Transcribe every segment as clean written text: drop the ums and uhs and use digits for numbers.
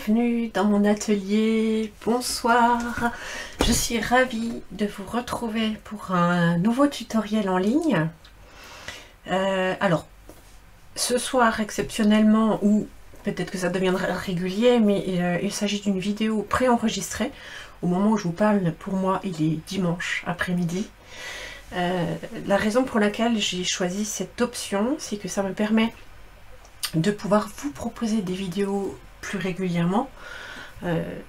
bienvenue dans mon atelier, bonsoir. Je suis ravie de vous retrouver pour un nouveau tutoriel en ligne. Alors, ce soir exceptionnellement, ou peut-être que ça deviendra régulier, mais il s'agit d'une vidéo préenregistrée. Au moment où je vous parle, pour moi, il est dimanche après-midi. La raison pour laquelle j'ai choisi cette option, c'est que ça me permet de pouvoir vous proposer des vidéos plus régulièrement.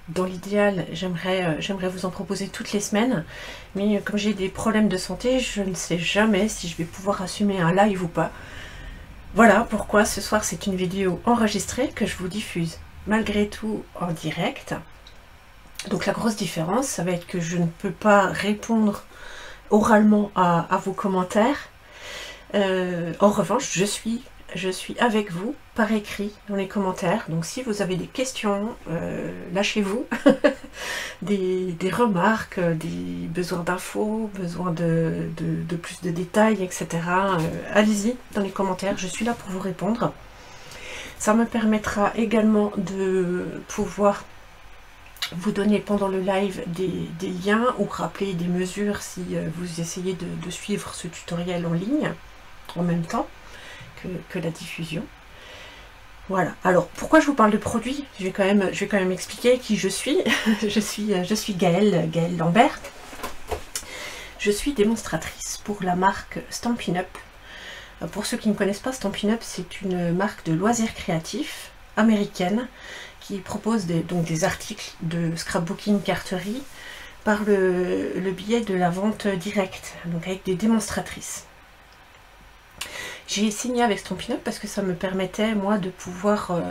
Dans l'idéal, j'aimerais vous en proposer toutes les semaines, mais comme j'ai des problèmes de santé, je ne sais jamais si je vais pouvoir assumer un live ou pas. Voilà pourquoi ce soir c'est une vidéo enregistrée que je vous diffuse malgré tout en direct. Donc la grosse différence, ça va être que je ne peux pas répondre oralement à vos commentaires. En revanche, je suis avec vous par écrit dans les commentaires, donc si vous avez des questions, lâchez-vous, des remarques, des besoins d'infos, besoin de plus de détails, etc. Allez-y dans les commentaires, je suis là pour vous répondre. Ça me permettra également de pouvoir vous donner pendant le live des liens ou rappeler des mesures si vous essayez de suivre ce tutoriel en ligne en même temps que la diffusion. Voilà. Alors pourquoi je vous parle de produits, je vais quand même expliquer qui je suis. je suis Gaëlle Lambert. Je suis démonstratrice pour la marque Stampin' Up. Pour ceux qui ne connaissent pas, Stampin' Up, c'est une marque de loisirs créatifs américaine qui propose des articles de scrapbooking carterie par le biais de la vente directe, donc avec des démonstratrices. J'ai signé avec Stampin' Up parce que ça me permettait, moi, de pouvoir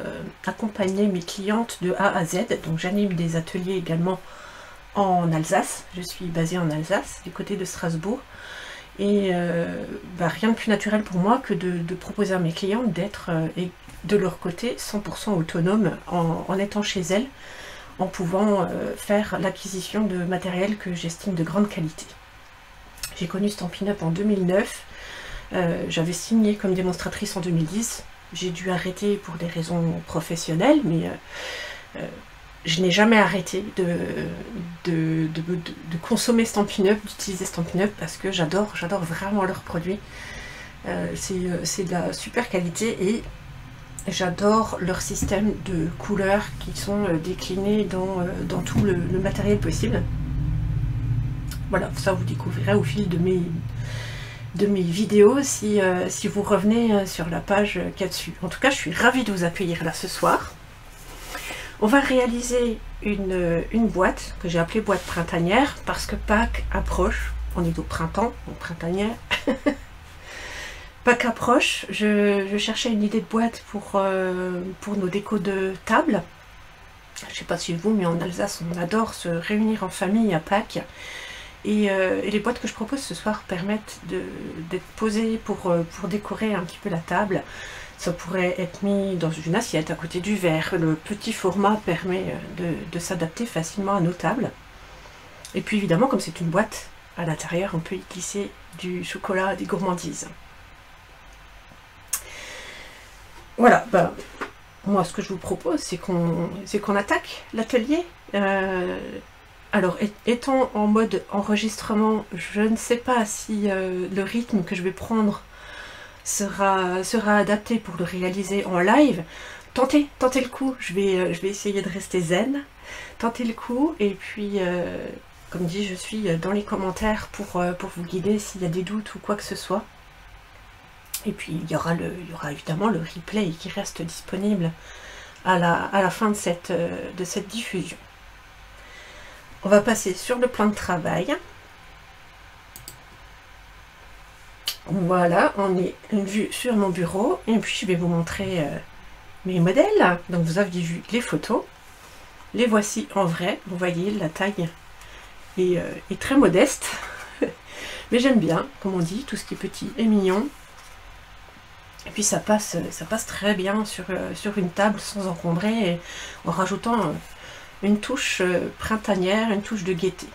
accompagner mes clientes de A à Z. Donc j'anime des ateliers également en Alsace. Je suis basée en Alsace, du côté de Strasbourg. Et rien de plus naturel pour moi que de proposer à mes clientes d'être de leur côté 100% autonomes en étant chez elles, en pouvant faire l'acquisition de matériel que j'estime de grande qualité. J'ai connu Stampin' Up en 2009. J'avais signé comme démonstratrice en 2010, j'ai dû arrêter pour des raisons professionnelles, mais je n'ai jamais arrêté de consommer Stampin' Up, d'utiliser Stampin' Up parce que j'adore vraiment leurs produits. C'est de la super qualité et j'adore leur système de couleurs qui sont déclinés dans tout le matériel possible. Voilà, ça vous découvrirez au fil de mes vidéos si vous revenez sur la page qu'il y a dessus. En tout cas, je suis ravie de vous accueillir là ce soir. On va réaliser une boîte que j'ai appelée boîte printanière parce que Pâques approche. On est au printemps, donc printanière. Pâques approche. Je cherchais une idée de boîte pour nos décos de table. Je ne sais pas si vous, mais en Alsace, on adore se réunir en famille à Pâques. Et les boîtes que je propose ce soir permettent d'être posées pour décorer un petit peu la table. Ça pourrait être mis dans une assiette à côté du verre. Le petit format permet de s'adapter facilement à nos tables. Et puis évidemment, comme c'est une boîte, à l'intérieur, on peut y glisser du chocolat, des gourmandises. Voilà, moi ce que je vous propose, c'est qu'on attaque l'atelier. Alors, étant en mode enregistrement, je ne sais pas si le rythme que je vais prendre sera adapté pour le réaliser en live. Tentez le coup, je vais essayer de rester zen. Tentez le coup, et puis, comme dit, je suis dans les commentaires pour vous guider s'il y a des doutes ou quoi que ce soit. Et puis, il y aura évidemment le replay qui reste disponible à la fin de cette diffusion. On va passer sur le plan de travail. Voilà, on est une vue sur mon bureau. Et puis je vais vous montrer mes modèles. Donc vous aviez vu les photos. Les voici en vrai. Vous voyez, la taille est très modeste. Mais j'aime bien, comme on dit, tout ce qui est petit et mignon. Et puis ça passe très bien sur une table sans encombrer, et en rajoutant une touche printanière, une touche de gaieté.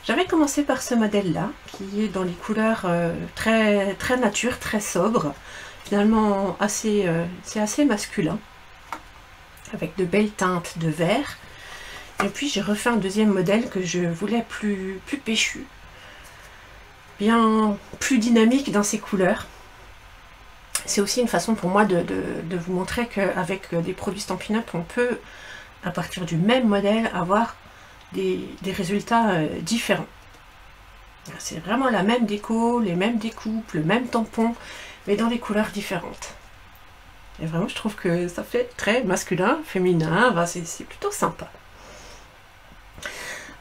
J'avais commencé par ce modèle-là, qui est dans les couleurs très nature, très sobre, finalement c'est assez masculin. avec de belles teintes de vert. Et puis j'ai refait un deuxième modèle que je voulais plus péchu, bien plus dynamique dans ses couleurs. C'est aussi une façon pour moi de vous montrer qu'avec des produits Stampin' Up, on peut, à partir du même modèle, avoir des résultats différents. C'est vraiment la même déco, les mêmes découpes, le même tampon, mais dans des couleurs différentes. Et vraiment, je trouve que ça fait très masculin, féminin, enfin, c'est plutôt sympa.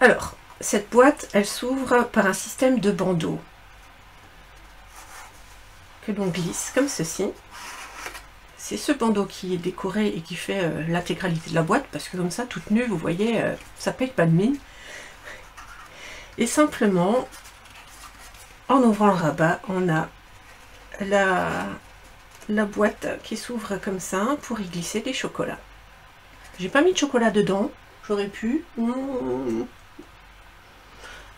Alors, cette boîte, elle s'ouvre par un système de bandeaux que l'on glisse comme ceci. C'est ce bandeau qui est décoré et qui fait l'intégralité de la boîte, parce que comme ça, toute nue, vous voyez, ça paye pas de mine. Et simplement, en ouvrant le rabat, on a la boîte qui s'ouvre comme ça pour y glisser des chocolats. J'ai pas mis de chocolat dedans, j'aurais pu.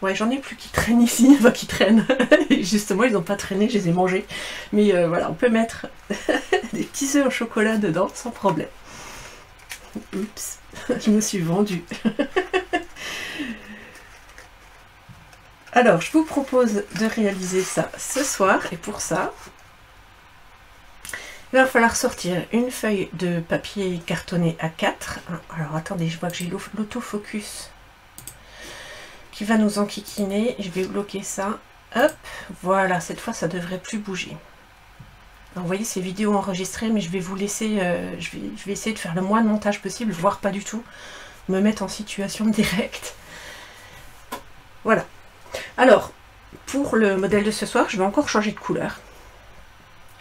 Ouais, j'en ai plus qui traînent ici, enfin qui traînent. Justement, ils n'ont pas traîné, je les ai mangés. Mais voilà, on peut mettre des petits œufs au chocolat dedans sans problème. Oups, je me suis vendue. Alors, je vous propose de réaliser ça ce soir. Et pour ça, il va falloir sortir une feuille de papier cartonné A4. Alors, attendez, je vois que j'ai l'autofocus qui va nous enquiquiner. Je vais bloquer ça. Hop, voilà, cette fois ça devrait plus bouger. Alors, vous voyez, ces vidéos enregistrées, mais je vais vous laisser, je vais essayer de faire le moins de montage possible, voire pas du tout, me mettre en situation directe. Voilà. Alors, pour le modèle de ce soir, je vais encore changer de couleur.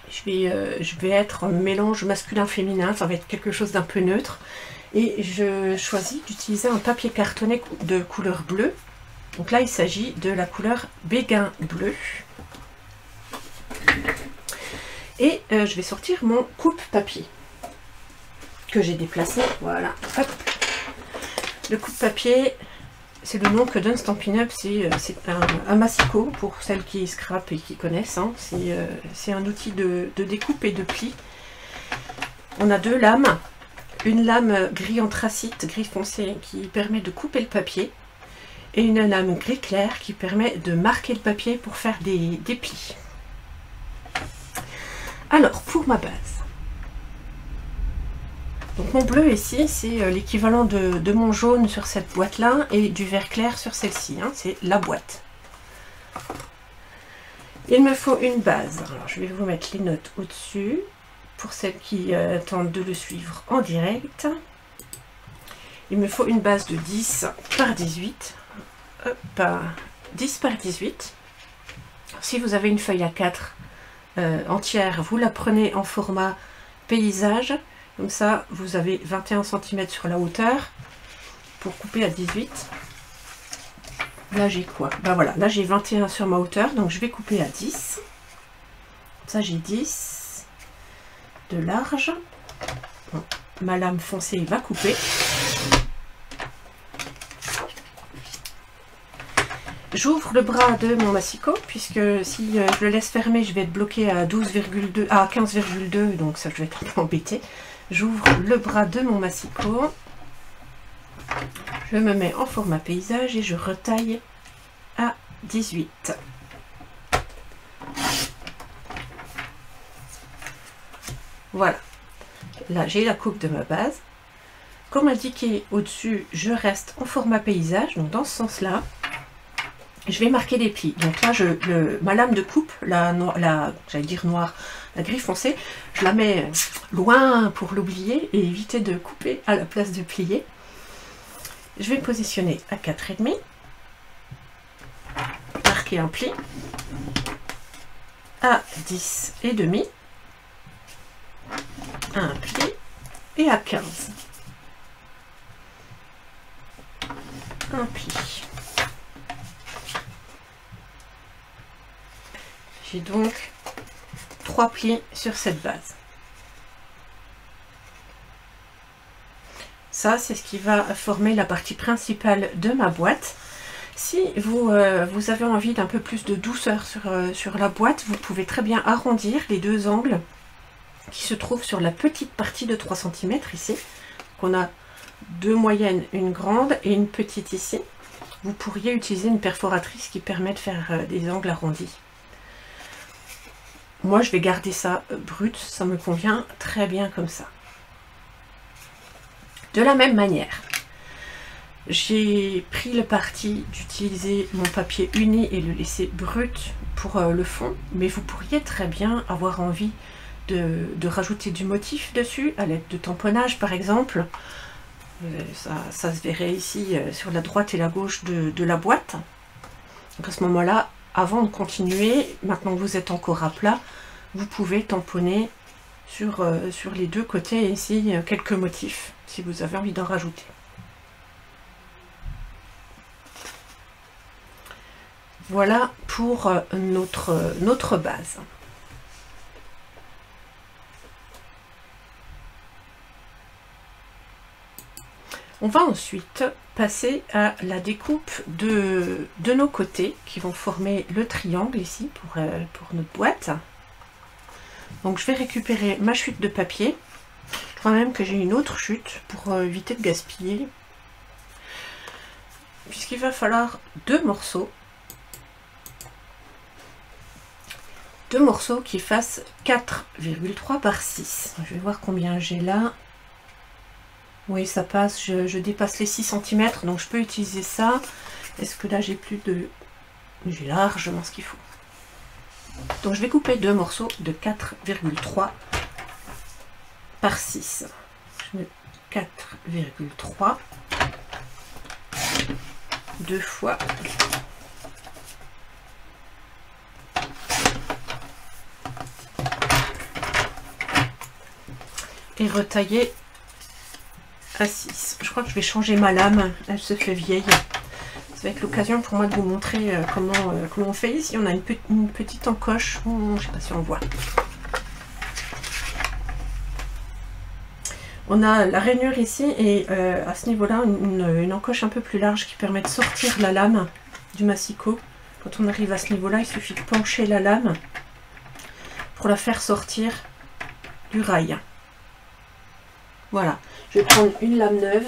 Je vais être en mélange masculin-féminin, ça va être quelque chose d'un peu neutre. Et je choisis d'utiliser un papier cartonné de couleur bleue. Donc là, il s'agit de la couleur béguin bleu. Et je vais sortir mon coupe-papier que j'ai déplacé. Voilà. Hop. Le coupe-papier, c'est le nom que donne Stampin' Up. C'est un massicot pour celles qui scrapent et qui connaissent. Hein. C'est un outil de découpe et de pli. On a deux lames. Une lame gris anthracite, gris foncé, qui permet de couper le papier. Et une lame gris clair qui permet de marquer le papier pour faire des plis. Alors, pour ma base. Donc mon bleu ici, c'est l'équivalent de mon jaune sur cette boîte-là et du vert clair sur celle-ci. Hein, c'est la boîte. Il me faut une base. Alors, je vais vous mettre les notes au-dessus pour celles qui tentent de le suivre en direct. Il me faut une base de 10 par 18. Hop, 10 par 18. Si vous avez une feuille A4 entière, vous la prenez en format paysage. Comme ça, vous avez 21 cm sur la hauteur pour couper à 18. Là, j'ai quoi? Ben voilà, là j'ai 21 sur ma hauteur, donc je vais couper à 10. Ça, j'ai 10 de large. Bon, ma lame foncée va couper. J'ouvre le bras de mon massicot, puisque si je le laisse fermer, je vais être bloqué à 12,2, à 15,2, donc ça je vais être un peu embêté. J'ouvre le bras de mon massicot, je me mets en format paysage et je retaille à 18. Voilà, là j'ai la coupe de ma base. Comme indiqué au-dessus, je reste en format paysage, donc dans ce sens-là. Je vais marquer les plis. Donc là, ma lame de coupe, j'allais dire noire, la gris foncé, je la mets loin pour l'oublier et éviter de couper à la place de plier. Je vais me positionner à 4,5, marquer un pli, à 10,5, un pli et à 15. Un pli. J'ai donc 3 plis sur cette base. Ça, c'est ce qui va former la partie principale de ma boîte. Si vous avez envie d'un peu plus de douceur sur la boîte, vous pouvez très bien arrondir les deux angles qui se trouvent sur la petite partie de 3 cm ici. qu'on a deux moyennes, une grande et une petite ici, vous pourriez utiliser une perforatrice qui permet de faire des angles arrondis. Moi, je vais garder ça brut, ça me convient très bien comme ça. De la même manière, j'ai pris le parti d'utiliser mon papier uni et le laisser brut pour le fond, mais vous pourriez très bien avoir envie de rajouter du motif dessus, à l'aide de tamponnage par exemple. Ça se verrait ici sur la droite et la gauche de la boîte. Donc à ce moment-là, avant de continuer, maintenant que vous êtes encore à plat, vous pouvez tamponner sur les deux côtés ici quelques motifs, si vous avez envie d'en rajouter. Voilà pour notre base. On va ensuite passer à la découpe de nos côtés qui vont former le triangle ici pour notre boîte. Donc je vais récupérer ma chute de papier. Je crois même que j'ai une autre chute pour éviter de gaspiller. Puisqu'il va falloir deux morceaux. Deux morceaux qui fassent 4,3 par 6. Je vais voir combien j'ai là. Oui, ça passe, je dépasse les 6 cm, donc je peux utiliser ça. Est-ce que là j'ai plus de... J'ai largement ce qu'il faut. Donc je vais couper deux morceaux de 4,3 par 6. Je mets 4,3 deux fois. Et retailler à 6. Je crois que je vais changer ma lame, elle se fait vieille. Ça va être l'occasion pour moi de vous montrer comment on fait. Ici on a une petite encoche, je ne sais pas si on voit. On a la rainure ici et à ce niveau-là une encoche un peu plus large qui permet de sortir la lame du massicot. Quand on arrive à ce niveau-là, il suffit de pencher la lame pour la faire sortir du rail. Voilà. Je vais prendre une lame neuve.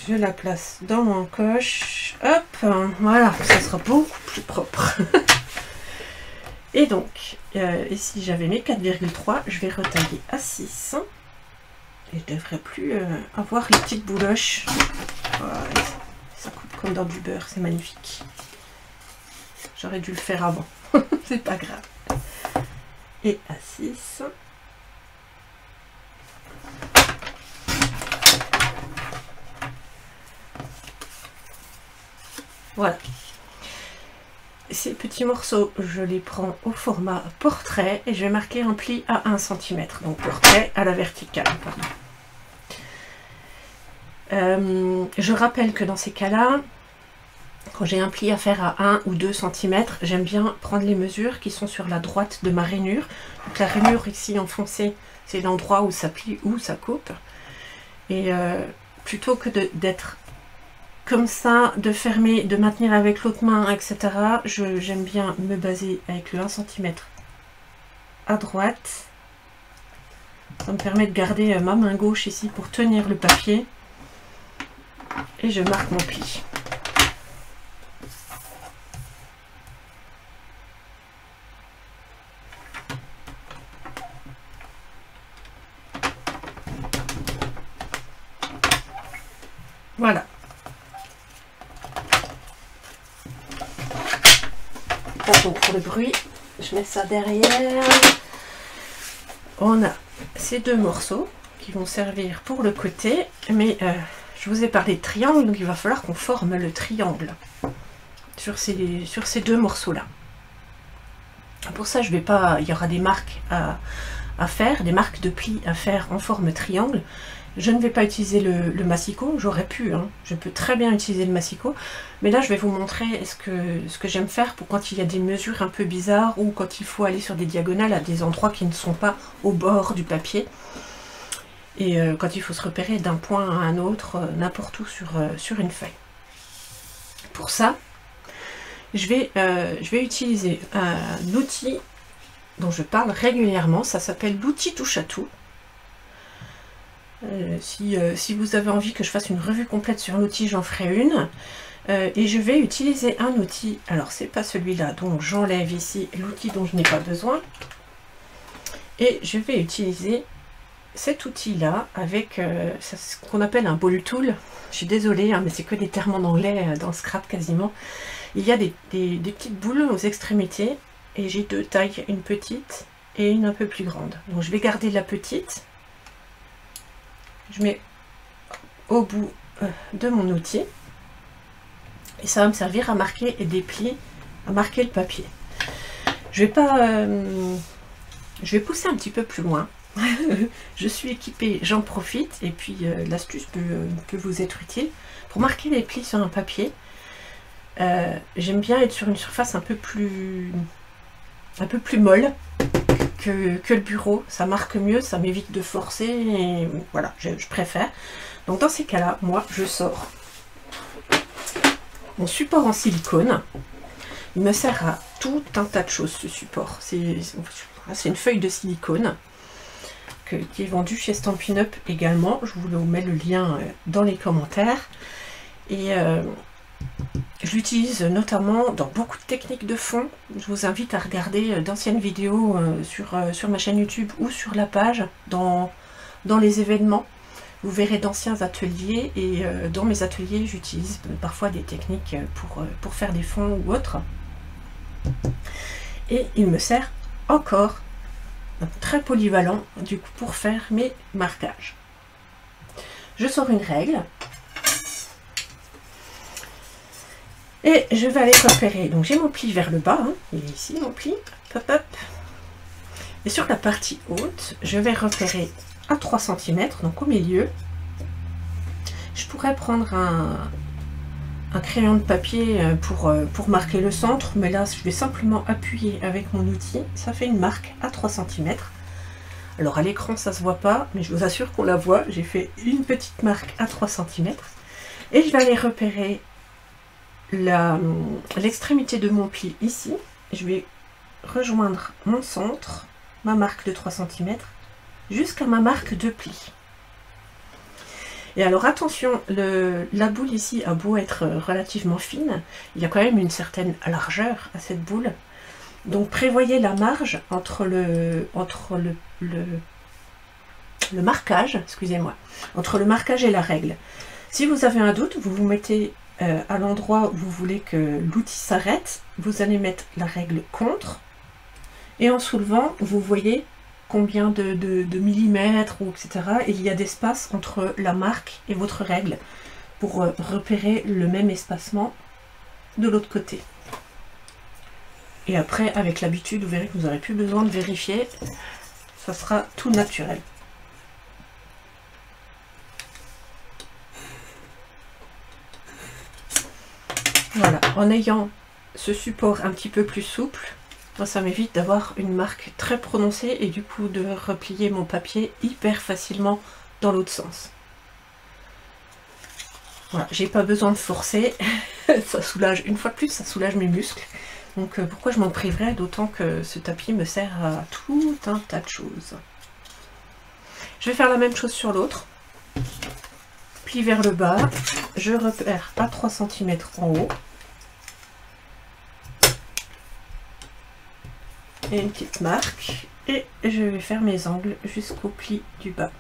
Je la place dans mon coche. Hop, voilà, ça sera beaucoup plus propre. Et donc, ici j'avais mes 4,3, je vais retailler à 6. Et je ne devrais plus avoir les petites bouloches. Voilà. Ça coupe comme dans du beurre, c'est magnifique. J'aurais dû le faire avant. C'est pas grave. Et à 6. Voilà. Ces petits morceaux, je les prends au format portrait et je vais marquer un pli à 1 cm. Donc portrait à la verticale. Pardon. Je rappelle que dans ces cas-là, quand j'ai un pli à faire à 1 ou 2 cm, j'aime bien prendre les mesures qui sont sur la droite de ma rainure. Donc la rainure ici enfoncée, c'est l'endroit où ça plie ou ça coupe. Et plutôt que d'être comme ça, de fermer, de maintenir avec l'autre main, etc., j'aime bien me baser avec le 1 cm à droite. Ça me permet de garder ma main gauche ici pour tenir le papier. Et je marque mon pli. Voilà. Donc pour le bruit, je mets ça derrière. On a ces deux morceaux qui vont servir pour le côté, mais je vous ai parlé de triangle, donc il va falloir qu'on forme le triangle sur ces deux morceaux-là. Pour ça, je vais pas, il y aura des marques à faire, des marques de plis à faire en forme triangle. Je ne vais pas utiliser le massicot, j'aurais pu, hein. Je peux très bien utiliser le massicot, mais là je vais vous montrer ce que j'aime faire pour quand il y a des mesures un peu bizarres ou quand il faut aller sur des diagonales à des endroits qui ne sont pas au bord du papier. et quand il faut se repérer d'un point à un autre, n'importe où sur une feuille. Pour ça, je vais utiliser un outil dont je parle régulièrement, ça s'appelle l'outil touche à tout. Si vous avez envie que je fasse une revue complète sur l'outil, j'en ferai une. Et je vais utiliser un outil, alors c'est pas celui-là, donc j'enlève ici l'outil dont je n'ai pas besoin. Et je vais utiliser cet outil-là avec ce qu'on appelle un ball tool. Je suis désolée, hein, mais c'est que des termes en anglais dans Scrap quasiment. Il y a des petites boules aux extrémités, et j'ai deux tailles, une petite et une un peu plus grande. Donc je vais garder la petite. Je mets au bout de mon outil. Et ça va me servir à marquer des plis, à marquer le papier. Je vais pousser un petit peu plus loin. Je suis équipée, j'en profite. Et puis l'astuce peut vous être utile. Pour marquer les plis sur un papier, j'aime bien être sur une surface un peu plus molle que le bureau. Ça marque mieux, ça m'évite de forcer. Et voilà, je préfère. Donc dans ces cas-là, moi, je sors mon support en silicone. Il me sert à tout un tas de choses, ce support. C'est une feuille de silicone qui est vendue chez Stampin' Up également. Je vous mets le lien dans les commentaires. Et je l'utilise notamment dans beaucoup de techniques de fond. Je vous invite à regarder d'anciennes vidéos sur ma chaîne YouTube ou sur la page dans les événements. Vous verrez d'anciens ateliers, et dans mes ateliers j'utilise parfois des techniques pour faire des fonds ou autres. Et il me sert encore très polyvalent du coup pour faire mes marquages. Je sors une règle et je vais aller repérer. Donc j'ai mon pli vers le bas, hein, il est ici mon pli, hop hop. Et sur la partie haute, je vais repérer à 3 cm, donc au milieu. Je pourrais prendre un crayon de papier pour marquer le centre, mais là je vais simplement appuyer avec mon outil. Ça fait une marque à 3 cm. Alors à l'écran ça se voit pas, mais je vous assure qu'on la voit. J'ai fait une petite marque à 3 cm. Et je vais aller repérer l'extrémité de mon pli ici. Je vais rejoindre mon centre, ma marque de 3 cm, jusqu'à ma marque de pli. Et alors attention, la boule ici a beau être relativement fine, il y a quand même une certaine largeur à cette boule. Donc prévoyez la marge entre le marquage, excusez-moi, entre le marquage et la règle. Si vous avez un doute, vous vous mettez à l'endroit où vous voulez que l'outil s'arrête, vous allez mettre la règle contre, et en soulevant, vous voyez combien de millimètres, ou etc. Et il y a d'espace entre la marque et votre règle pour repérer le même espacement de l'autre côté. Et après, avec l'habitude, vous verrez que vous n'aurez plus besoin de vérifier, ça sera tout naturel. Voilà, en ayant ce support un petit peu plus souple, moi, ça m'évite d'avoir une marque très prononcée et du coup de replier mon papier hyper facilement dans l'autre sens. Voilà, j'ai pas besoin de forcer, ça soulage, une fois de plus, ça soulage mes muscles. Donc pourquoi je m'en priverais, d'autant que ce tapis me sert à tout un tas de choses. Je vais faire la même chose sur l'autre. Pli vers le bas, je repère à 3 cm en haut. Et une petite marque, et je vais faire mes angles jusqu'au pli du bas.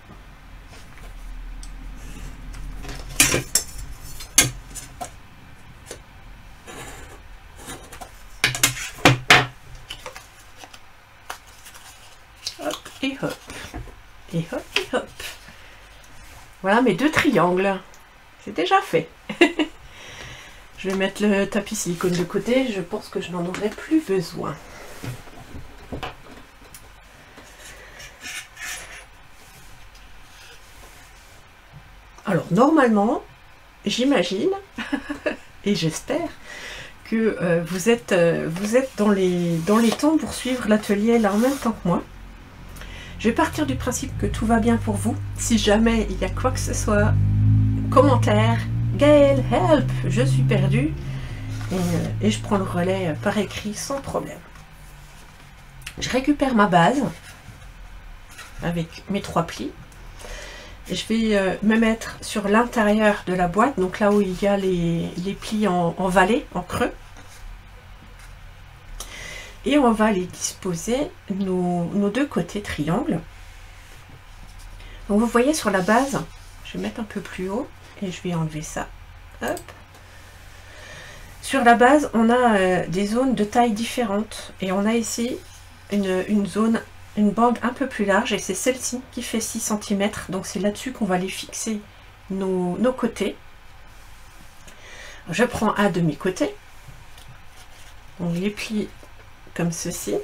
Hop et hop, et hop et hop. Voilà mes deux triangles, c'est déjà fait. Je vais mettre le tapis silicone de côté, je pense que je n'en aurai plus besoin. Alors normalement, j'imagine et j'espère que vous êtes dans les temps pour suivre l'atelier là en même temps que moi. Je vais partir du principe que tout va bien pour vous. Si jamais il y a quoi que ce soit, commentaire, Gaëlle, help, je suis perdue. Et je prends le relais par écrit sans problème. Je récupère ma base avec mes 3 plis. Et je vais me mettre sur l'intérieur de la boîte, donc là où il y a les plis en vallée, en creux. Et on va les disposer nos 2 côtés triangles. Donc vous voyez sur la base, je vais mettre un peu plus haut et je vais enlever ça. Hop. Sur la base, on a des zones de taille différentes et on a ici une zone, une bande un peu plus large, et c'est celle-ci qui fait 6 cm, donc c'est là-dessus qu'on va aller fixer nos côtés. Je prends un de mes côtés, on les plie comme ceci.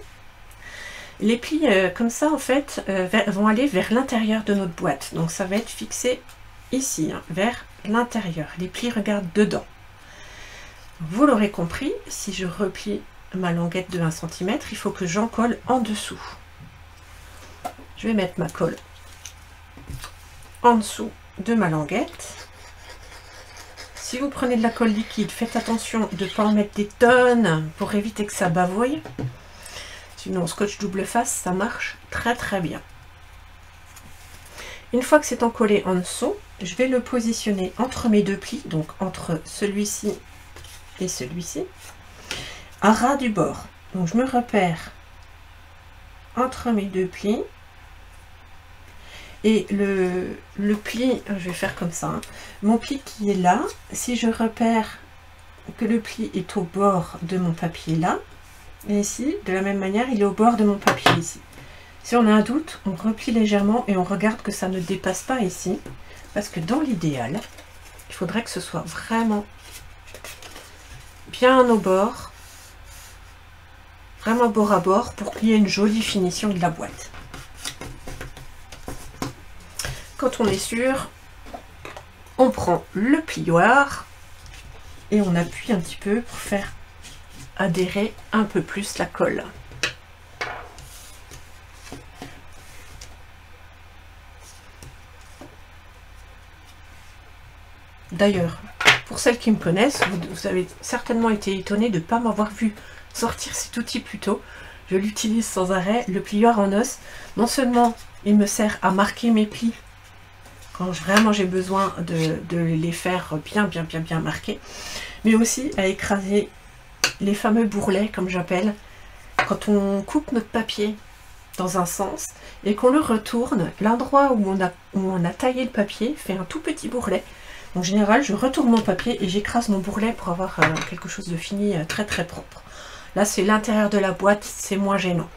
Les plis comme ça en fait vont aller vers l'intérieur de notre boîte, donc ça va être fixé ici, hein, vers l'intérieur. Les plis regardent dedans. Vous l'aurez compris, si je replie ma languette de 1 cm, il faut que j'en colle en dessous. Je vais mettre ma colle en dessous de ma languette. Si vous prenez de la colle liquide, faites attention de ne pas en mettre des tonnes pour éviter que ça bavouille. Sinon, scotch double face, ça marche très très bien. Une fois que c'est encollé en dessous, je vais le positionner entre mes 2 plis, donc entre celui-ci et celui-ci, à ras du bord. Donc je me repère entre mes 2 plis. Et le pli, je vais faire comme ça, hein. Mon pli qui est là, si je repère que le pli est au bord de mon papier là, et ici, de la même manière, il est au bord de mon papier ici. Si on a un doute, on replie légèrement et on regarde que ça ne dépasse pas ici, parce que dans l'idéal, il faudrait que ce soit vraiment bien au bord, vraiment bord à bord, pour qu'il y ait une jolie finition de la boîte. Quand on est sûr, on prend le plioir et on appuie un petit peu pour faire adhérer un peu plus la colle. D'ailleurs, pour celles qui me connaissent, vous avez certainement été étonnés de ne pas m'avoir vu sortir cet outil plus tôt. Je l'utilise sans arrêt, le plioir en os. Non seulement il me sert à marquer mes plis quand vraiment j'ai besoin de les faire bien marquer, mais aussi à écraser les fameux bourrelets, comme j'appelle, quand on coupe notre papier dans un sens et qu'on le retourne, l'endroit où on a taillé le papier fait un tout petit bourrelet. En général, je retourne mon papier et j'écrase mon bourrelet pour avoir quelque chose de fini très propre. Là, c'est l'intérieur de la boîte, c'est moins gênant.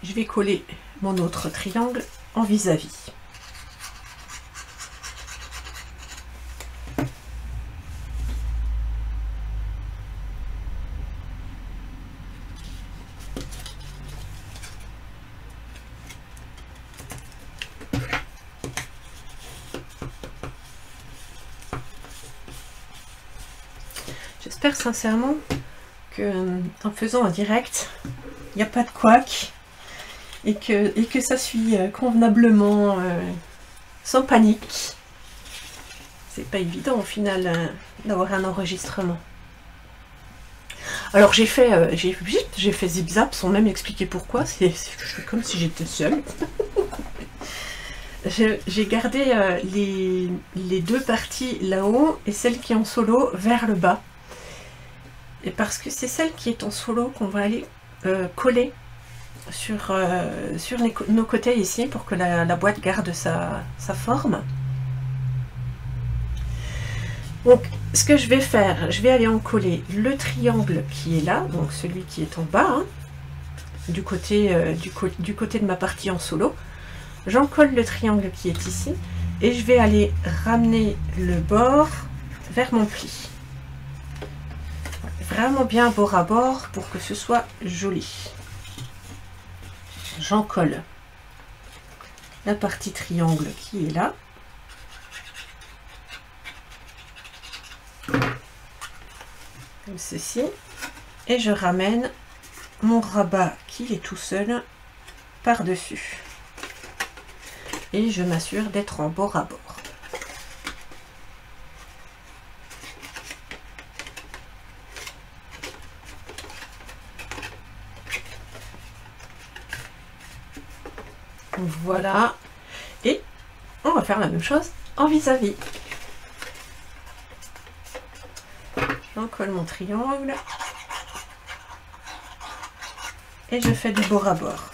Je vais coller mon autre triangle en vis-à-vis. J'espère sincèrement que en faisant un direct, il n'y a pas de couac et que ça suit convenablement, sans panique. C'est pas évident au final d'avoir un enregistrement. Alors j'ai fait zip-zap sans même expliquer pourquoi, c'est comme si j'étais seule. J'ai gardé les 2 parties là-haut et celle qui est en solo vers le bas. Et parce que c'est celle qui est en solo qu'on va aller coller sur nos côtés ici pour que la boîte garde sa forme. Donc ce que je vais faire, je vais aller en coller le triangle qui est là, donc celui qui est en bas, hein, du côté de ma partie en solo. J'en colle le triangle qui est ici et je vais aller ramener le bord vers mon pli. Vraiment bien bord à bord pour que ce soit joli. J'en colle la partie triangle qui est là. Comme ceci. Et je ramène mon rabat qui est tout seul par-dessus. Et je m'assure d'être en bord à bord. Voilà. Et on va faire la même chose en vis-à-vis. J'encolle mon triangle. Et je fais du bord à bord.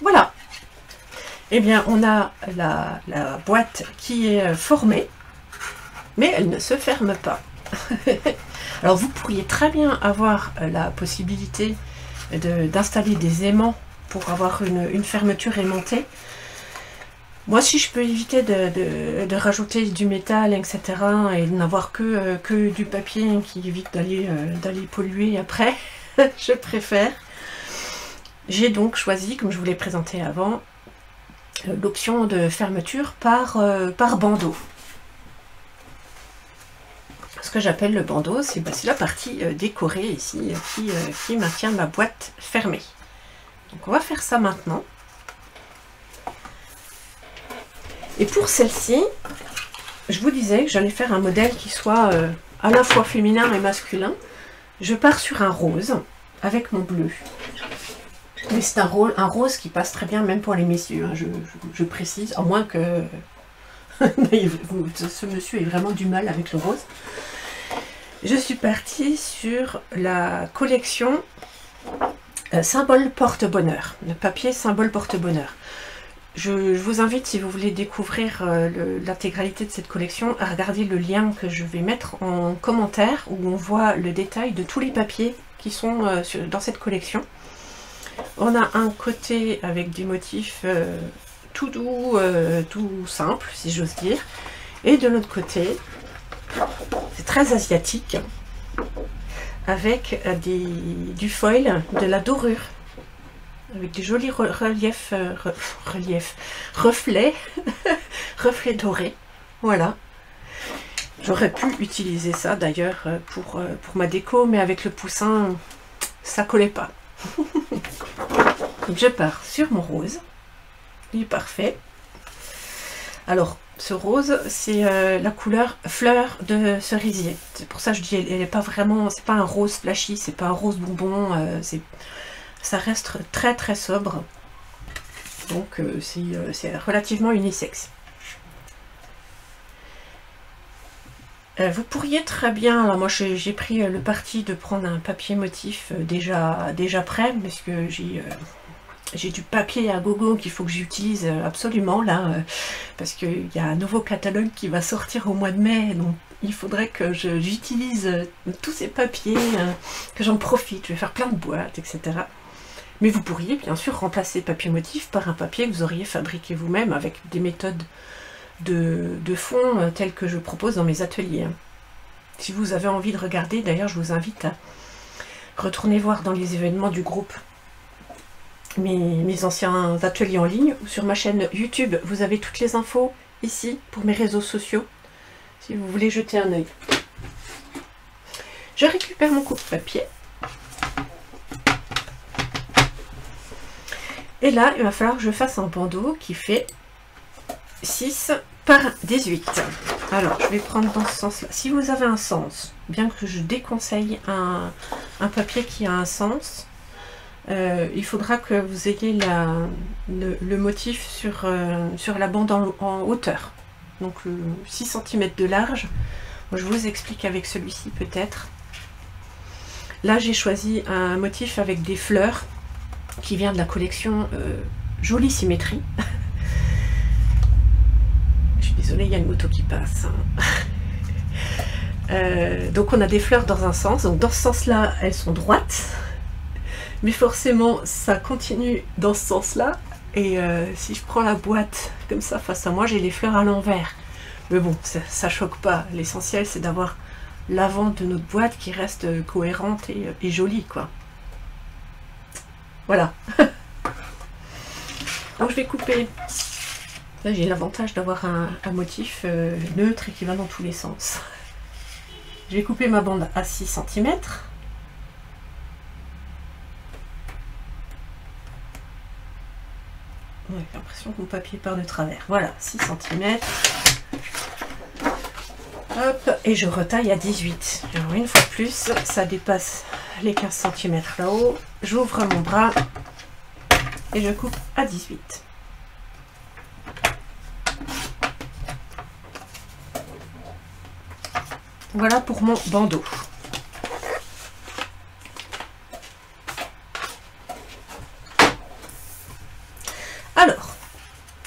Voilà. Eh bien, on a la boîte qui est formée, mais elle ne se ferme pas. Alors, vous pourriez très bien avoir la possibilité d'installer des aimants pour avoir une fermeture aimantée. Moi, si je peux éviter de rajouter du métal, etc., et de n'avoir que du papier qui évite d'aller polluer après, je préfère. J'ai donc choisi, comme je vous l'ai présenté avant, l'option de fermeture par bandeau. Ce que j'appelle le bandeau, c'est la partie décorée ici qui maintient ma boîte fermée. Donc on va faire ça maintenant. Et pour celle-ci, je vous disais que j'allais faire un modèle qui soit à la fois féminin et masculin. Je pars sur un rose avec mon bleu. Mais c'est un rose qui passe très bien même pour les messieurs, hein, je précise, à moins que ce monsieur ait vraiment du mal avec le rose. Je suis partie sur la collection Symbole Porte-Bonheur, le papier Symbole Porte-Bonheur. Je vous invite, si vous voulez découvrir l'intégralité de cette collection, à regarder le lien que je vais mettre en commentaire, où on voit le détail de tous les papiers qui sont dans cette collection. On a un côté avec des motifs tout doux, tout simple, si j'ose dire. Et de l'autre côté, c'est très asiatique, avec du foil, de la dorure, avec des jolis reflets dorés. Voilà. J'aurais pu utiliser ça d'ailleurs pour ma déco, mais avec le poussin, ça collait pas. Donc je pars sur mon rose, il est parfait. Alors ce rose, c'est la couleur fleur de cerisier. C'est pour ça que je dis, elle n'est pas vraiment, c'est pas un rose flashy, c'est pas un rose bonbon, ça reste très très sobre. Donc c'est relativement unisexe. Vous pourriez très bien, alors moi j'ai pris le parti de prendre un papier motif déjà prêt, parce que j'ai du papier à gogo qu'il faut que j'utilise absolument là, parce qu'il y a un nouveau catalogue qui va sortir au mois de mai, donc il faudrait que j'utilise tous ces papiers, que j'en profite, je vais faire plein de boîtes, etc. Mais vous pourriez bien sûr remplacer papier motif par un papier que vous auriez fabriqué vous-même avec des méthodes de fond telles que je propose dans mes ateliers. Si vous avez envie de regarder, d'ailleurs je vous invite à retourner voir dans les événements du groupe mes anciens ateliers en ligne, ou sur ma chaîne YouTube, vous avez toutes les infos ici pour mes réseaux sociaux, si vous voulez jeter un œil. Je récupère mon coupe-papier. Et là, il va falloir que je fasse un bandeau qui fait 6 par 18. Alors, je vais prendre dans ce sens-là. Si vous avez un sens, bien que je déconseille un papier qui a un sens, il faudra que vous ayez le motif sur la bande en hauteur. Donc 6 cm de large. Je vous explique avec celui-ci peut-être. Là, j'ai choisi un motif avec des fleurs qui vient de la collection Jolie Symétrie. Je suis désolée, il y a une moto qui passe. Donc on a des fleurs dans un sens, donc dans ce sens-là, elles sont droites. Mais forcément, ça continue dans ce sens-là. Et si je prends la boîte comme ça face à moi, j'ai les fleurs à l'envers. Mais bon, ça choque pas. L'essentiel, c'est d'avoir l'avant de notre boîte qui reste cohérente et jolie, quoi. Voilà. Donc je vais couper. Là, j'ai l'avantage d'avoir un motif neutre et qui va dans tous les sens. Je vais couper ma bande à 6 cm. J'ai l'impression que mon papier part de travers. Voilà, 6 cm. Hop, et je retaille à 18. Alors une fois de plus, ça dépasse les 15 cm là-haut. J'ouvre mon bras et je coupe à 18. Voilà pour mon bandeau. Alors,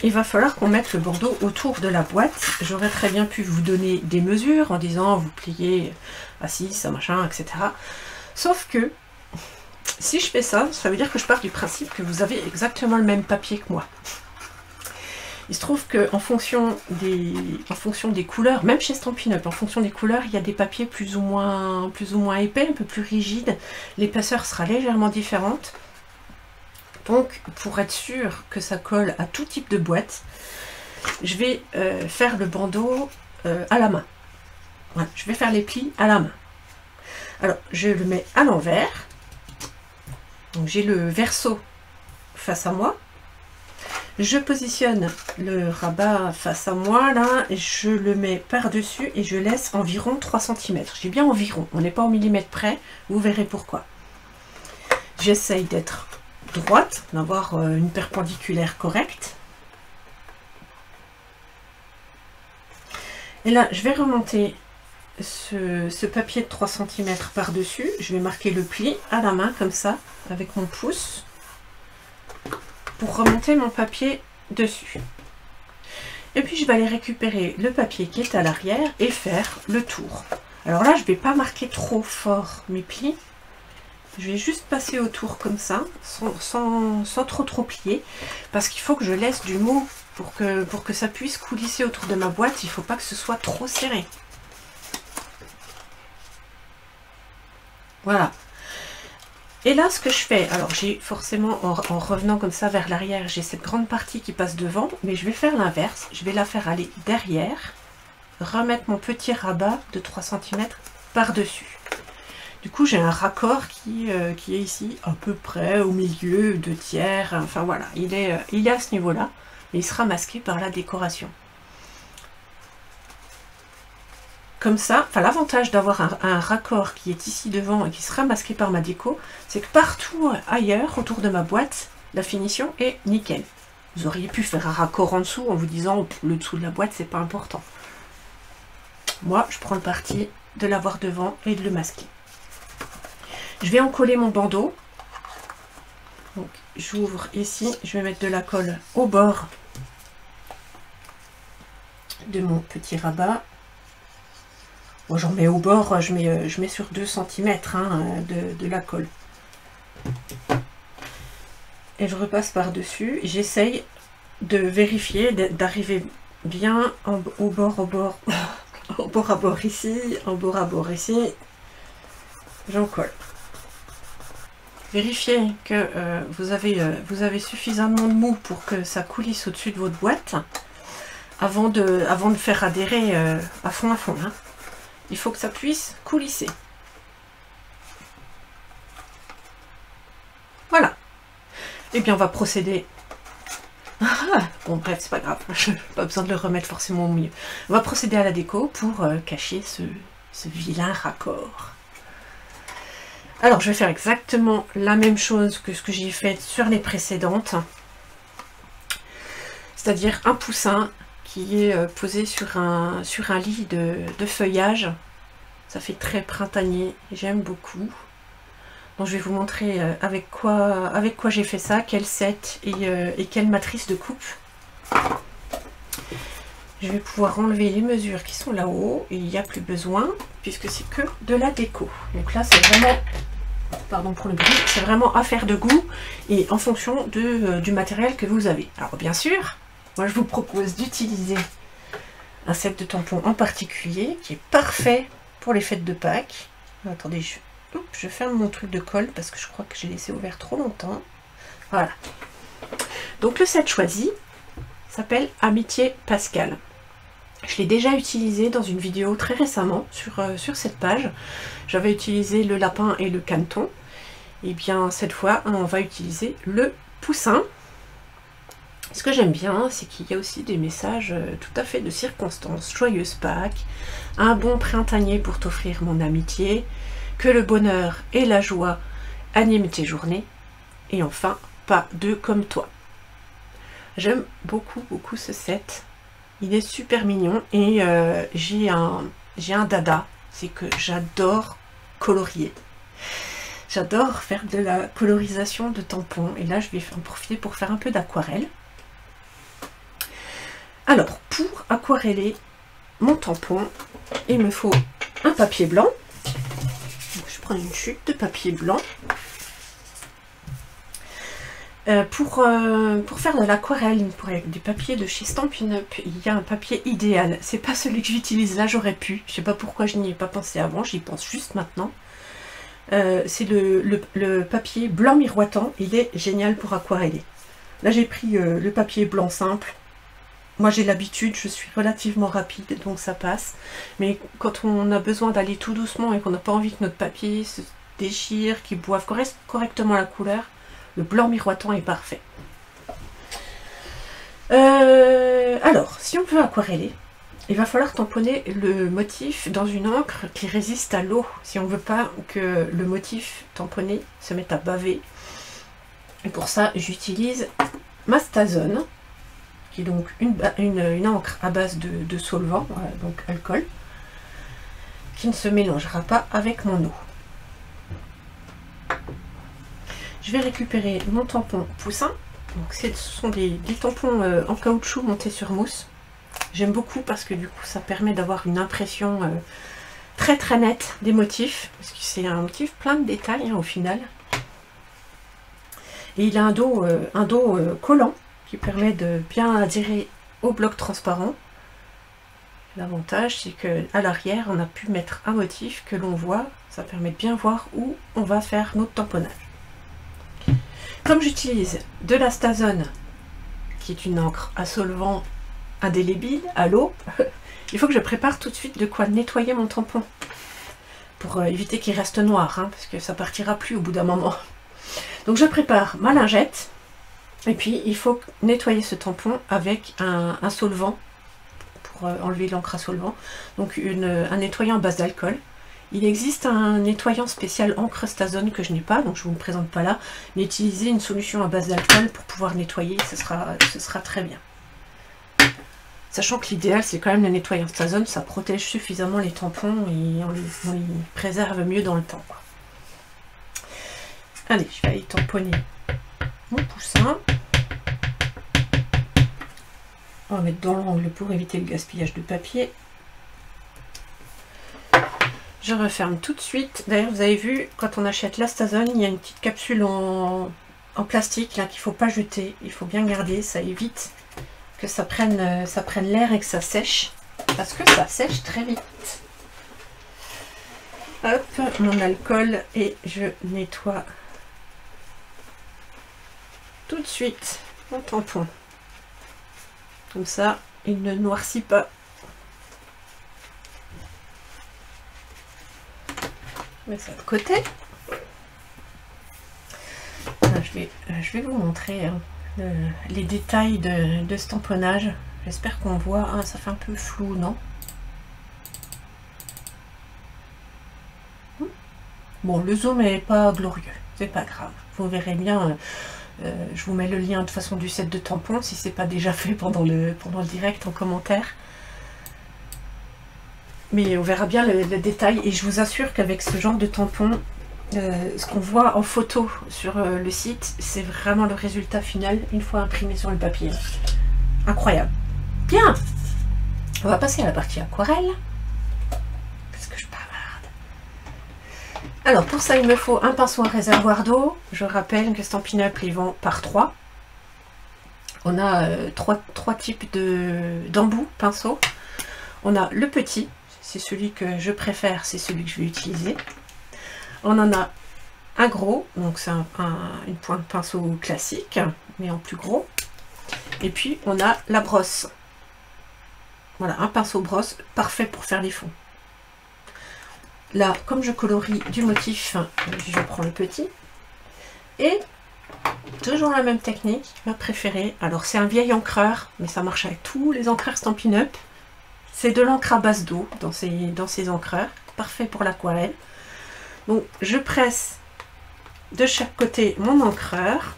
il va falloir qu'on mette le bandeau autour de la boîte. J'aurais très bien pu vous donner des mesures en disant vous pliez à 6, à machin, etc. Sauf que si je fais ça, ça veut dire que je pars du principe que vous avez exactement le même papier que moi. Il se trouve qu'en fonction des couleurs, même chez Stampin' Up, en fonction des couleurs, il y a des papiers plus ou moins épais, un peu plus rigides. L'épaisseur sera légèrement différente. Donc, pour être sûr que ça colle à tout type de boîte, je vais faire le bandeau à la main. Voilà, je vais faire les plis à la main. Alors, je le mets à l'envers. Donc, j'ai le verso face à moi. Je positionne le rabat face à moi, là, et je le mets par-dessus et je laisse environ 3 cm. J'ai bien environ, on n'est pas au millimètre près, vous verrez pourquoi. J'essaye d'être droite, d'avoir une perpendiculaire correcte. Et là, je vais remonter ce papier de 3 cm par-dessus. Je vais marquer le pli à la main, comme ça, avec mon pouce, pour remonter mon papier dessus. Et puis je vais aller récupérer le papier qui est à l'arrière et faire le tour. Alors là, je ne vais pas marquer trop fort mes plis. Je vais juste passer autour comme ça, sans trop plier, parce qu'il faut que je laisse du mou pour que ça puisse coulisser autour de ma boîte. Il ne faut pas que ce soit trop serré. Voilà. Et là, ce que je fais, alors j'ai forcément, en revenant comme ça vers l'arrière, j'ai cette grande partie qui passe devant, mais je vais faire l'inverse. Je vais la faire aller derrière, remettre mon petit rabat de 3 cm par-dessus. Du coup, j'ai un raccord qui est ici, à peu près au milieu, 2 tiers. Enfin voilà, il est à ce niveau-là, et il sera masqué par la décoration. Comme ça, enfin l'avantage d'avoir un raccord qui est ici devant et qui sera masqué par ma déco, c'est que partout ailleurs, autour de ma boîte, la finition est nickel. Vous auriez pu faire un raccord en dessous en vous disant le dessous de la boîte, c'est pas important. Moi, je prends le parti de l'avoir devant et de le masquer. Je vais encoller mon bandeau. Donc j'ouvre ici, je vais mettre de la colle au bord de mon petit rabat. Bon, j'en mets au bord, je mets sur 2 cm de la colle. Et je repasse par-dessus. J'essaye de vérifier, d'arriver bien au bord, au bord à bord ici, en bord à bord ici. J'en colle. Vérifiez que vous avez suffisamment de mou pour que ça coulisse au-dessus de votre boîte avant de faire adhérer à fond. Hein. Il faut que ça puisse coulisser. Voilà. Et bien on va procéder. Bon bref, c'est pas grave. Pas besoin de le remettre forcément au milieu. On va procéder à la déco pour cacher ce vilain raccord. Alors je vais faire exactement la même chose que ce que j'ai fait sur les précédentes. C'est-à-dire un poussin qui est posé sur un lit de feuillage. Ça fait très printanier, j'aime beaucoup. Donc je vais vous montrer avec quoi j'ai fait ça, quel set et quelle matrice de coupe. Je vais pouvoir enlever les mesures qui sont là-haut, et il n'y a plus besoin, puisque c'est que de la déco. Donc là c'est vraiment, pardon pour le bruit, c'est vraiment affaire de goût, et en fonction du matériel que vous avez. Alors bien sûr, moi je vous propose d'utiliser un set de tampons en particulier qui est parfait pour les fêtes de Pâques. Attendez, je ferme mon truc de colle parce que je crois que j'ai laissé ouvert trop longtemps. Voilà. Donc le set choisi s'appelle Amitié Pascal. Je l'ai déjà utilisé dans une vidéo très récemment sur cette page. J'avais utilisé le lapin et le caneton. Et bien cette fois, on va utiliser le poussin. Ce que j'aime bien, c'est qu'il y a aussi des messages tout à fait de circonstance. Joyeuse Pâques, un bon printanier pour t'offrir mon amitié, que le bonheur et la joie animent tes journées, et enfin, pas deux comme toi. J'aime beaucoup ce set. Il est super mignon et j'ai un dada, c'est que j'adore colorier. J'adore faire de la colorisation de tampons et là je vais en profiter pour faire un peu d'aquarelle. Alors pour aquareller mon tampon, il me faut un papier blanc. Donc, je prends une chute de papier blanc. Pour faire de l'aquarelle, avec du papier de chez Stampin' Up, il y a un papier idéal. C'est pas celui que j'utilise là, j'aurais pu. Je sais pas pourquoi je n'y ai pas pensé avant, j'y pense juste maintenant. C'est le papier blanc miroitant, il est génial pour aquareller. Là j'ai pris le papier blanc simple. Moi j'ai l'habitude, je suis relativement rapide, donc ça passe. Mais quand on a besoin d'aller tout doucement et qu'on n'a pas envie que notre papier se déchire, qu'il boive correctement la couleur, le blanc miroitant est parfait. Alors, si on veut aquareller, il va falloir tamponner le motif dans une encre qui résiste à l'eau. Si on ne veut pas que le motif tamponné se mette à baver. Et pour ça, j'utilise ma Stazone, qui est donc une encre à base de solvant, voilà, donc alcool, qui ne se mélangera pas avec mon eau. Je vais récupérer mon tampon poussin. Donc ce sont des tampons en caoutchouc montés sur mousse. J'aime beaucoup parce que du coup ça permet d'avoir une impression très nette des motifs. Parce que c'est un motif plein de détails hein, au final. Et il a un dos collant qui permet de bien adhérer au bloc transparent. L'avantage c'est qu'à l'arrière on a pu mettre un motif que l'on voit. Ça permet de bien voir où on va faire notre tamponnage. Comme j'utilise de la Stazone, qui est une encre à solvant indélébile, à l'eau, il faut que je prépare tout de suite de quoi nettoyer mon tampon. Pour éviter qu'il reste noir, hein, parce que ça partira plus au bout d'un moment. Donc je prépare ma lingette, et puis il faut nettoyer ce tampon avec un solvant, pour enlever l'encre à solvant. Donc un nettoyant à base d'alcool. Il existe un nettoyant spécial encre Stazone que je n'ai pas, donc je ne vous le présente pas là, mais utilisez une solution à base d'alcool pour pouvoir nettoyer, ce sera très bien. Sachant que l'idéal c'est quand même le nettoyant Stazone, ça protège suffisamment les tampons et on les préserve mieux dans le temps, quoi. Allez, je vais aller tamponner mon poussin. On va mettre dans l'angle pour éviter le gaspillage de papier. Je referme tout de suite. D'ailleurs, vous avez vu, quand on achète la Stazone, il y a une petite capsule en plastique là qu'il ne faut pas jeter. Il faut bien garder, ça évite que ça prenne l'air et que ça sèche. Parce que ça sèche très vite. Hop, mon alcool et je nettoie tout de suite mon tampon. Comme ça, il ne noircit pas. Je mets ça de côté. Je vais vous montrer hein, les détails de ce tamponnage. J'espère qu'on voit. Ah, ça fait un peu flou, non? Bon, le zoom n'est pas glorieux. C'est pas grave. Vous verrez bien. Je vous mets le lien de toute façon du set de tampons si c'est pas déjà fait pendant le direct en commentaire. Mais on verra bien le détail et je vous assure qu'avec ce genre de tampon, ce qu'on voit en photo sur le site, c'est vraiment le résultat final une fois imprimé sur le papier. Incroyable. Bien, on va passer à la partie aquarelle. Parce que je bavarde. Alors pour ça, il me faut un pinceau à réservoir d'eau. Je rappelle que Stampin' Up les vend par 3. On a trois types d'embouts pinceaux. On a le petit, c'est celui que je préfère, c'est celui que je vais utiliser. On en a un gros, donc c'est une pointe pinceau classique, mais en plus gros. Et puis on a la brosse. Voilà, un pinceau brosse parfait pour faire les fonds. Là, comme je colorie du motif, je prends le petit. Et toujours la même technique, ma préférée. Alors c'est un vieil encreur, mais ça marche avec tous les encreurs Stampin' Up. C'est de l'encre à base d'eau dans ces encreurs, parfait pour l'aquarelle. Donc je presse de chaque côté mon encreur.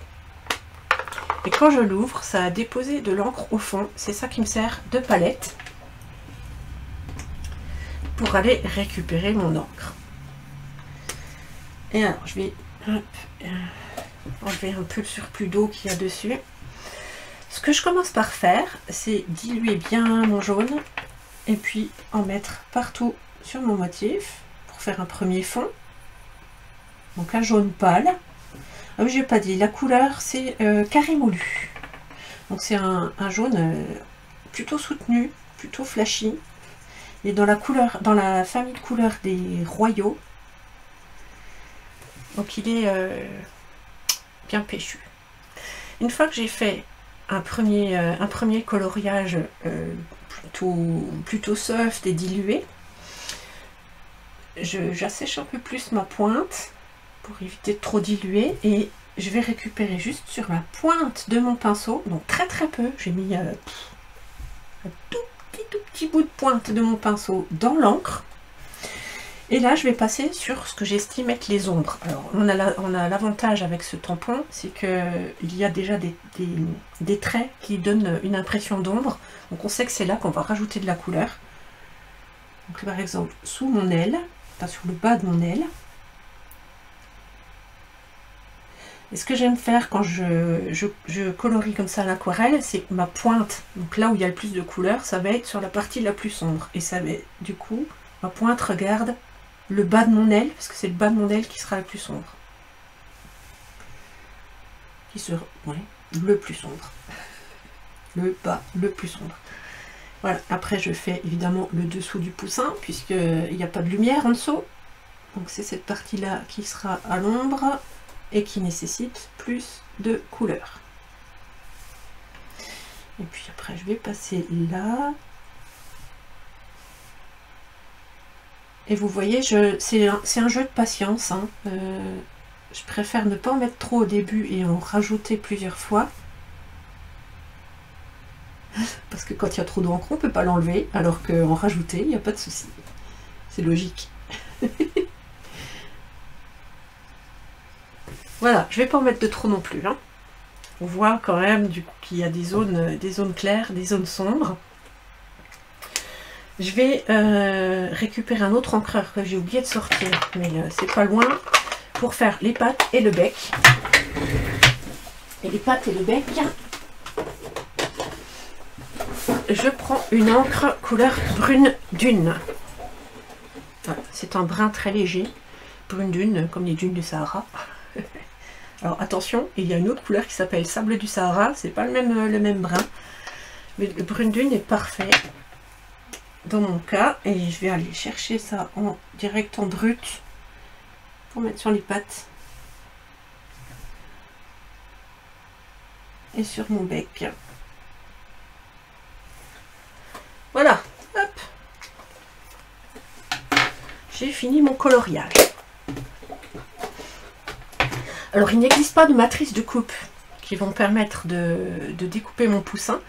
Et quand je l'ouvre, ça a déposé de l'encre au fond. C'est ça qui me sert de palette pour aller récupérer mon encre. Et alors, je vais enlever un peu le surplus d'eau qu'il y a dessus. Ce que je commence par faire, c'est diluer bien mon jaune et puis en mettre partout sur mon motif pour faire un premier fond. Donc un jaune pâle. Ah oui, je n'ai pas dit, la couleur c'est carré moulu. Donc c'est un jaune plutôt soutenu, plutôt flashy. Et dans la famille de couleurs des royaux. Donc il est bien péchu. Une fois que j'ai fait un premier coloriage plutôt soft et dilué, j'assèche un peu plus ma pointe pour éviter de trop diluer et je vais récupérer juste sur la pointe de mon pinceau, donc très très peu, j'ai mis un tout petit bout de pointe de mon pinceau dans l'encre. Et là, je vais passer sur ce que j'estime être les ombres. Alors, on a l'avantage avec ce tampon, c'est qu'il y a déjà des traits qui donnent une impression d'ombre. Donc, on sait que c'est là qu'on va rajouter de la couleur. Donc, par exemple, sous mon aile, pas sur le bas de mon aile. Et ce que j'aime faire quand je colorie comme ça l'aquarelle, c'est ma pointe. Donc là où il y a le plus de couleurs, ça va être sur la partie la plus sombre. Et ça va être, du coup, ma pointe regarde le bas de mon aile, parce que c'est le bas de mon aile qui sera le plus sombre. Ouais, le plus sombre. Le bas, le plus sombre. Voilà, après je fais évidemment le dessous du poussin, puisqu'il n'y a pas de lumière en dessous. Donc c'est cette partie-là qui sera à l'ombre. Et qui nécessite plus de couleurs. Et puis après je vais passer là. Et vous voyez, c'est un jeu de patience. Hein. Je préfère ne pas en mettre trop au début et en rajouter plusieurs fois. Parce que quand il y a trop d'encre, on ne peut pas l'enlever, alors qu'en rajouter, il n'y a pas de souci. C'est logique. Voilà, je ne vais pas en mettre de trop non plus. Hein. On voit quand même qu'il y a des zones claires, des zones sombres. Je vais récupérer un autre encreur que j'ai oublié de sortir, mais c'est pas loin, pour faire les pattes et le bec. Et les pattes et le bec, je prends une encre couleur brune dune. Voilà, c'est un brun très léger, brune dune, comme les dunes du Sahara. Alors attention, il y a une autre couleur qui s'appelle sable du Sahara, c'est pas le même brun, mais le brune dune est parfait dans mon cas, et je vais aller chercher ça direct en brut pour mettre sur les pattes et sur mon bec. Voilà, hop, j'ai fini mon coloriage. Alors, il n'existe pas de matrice de coupe qui vont me permettre de découper mon poussin.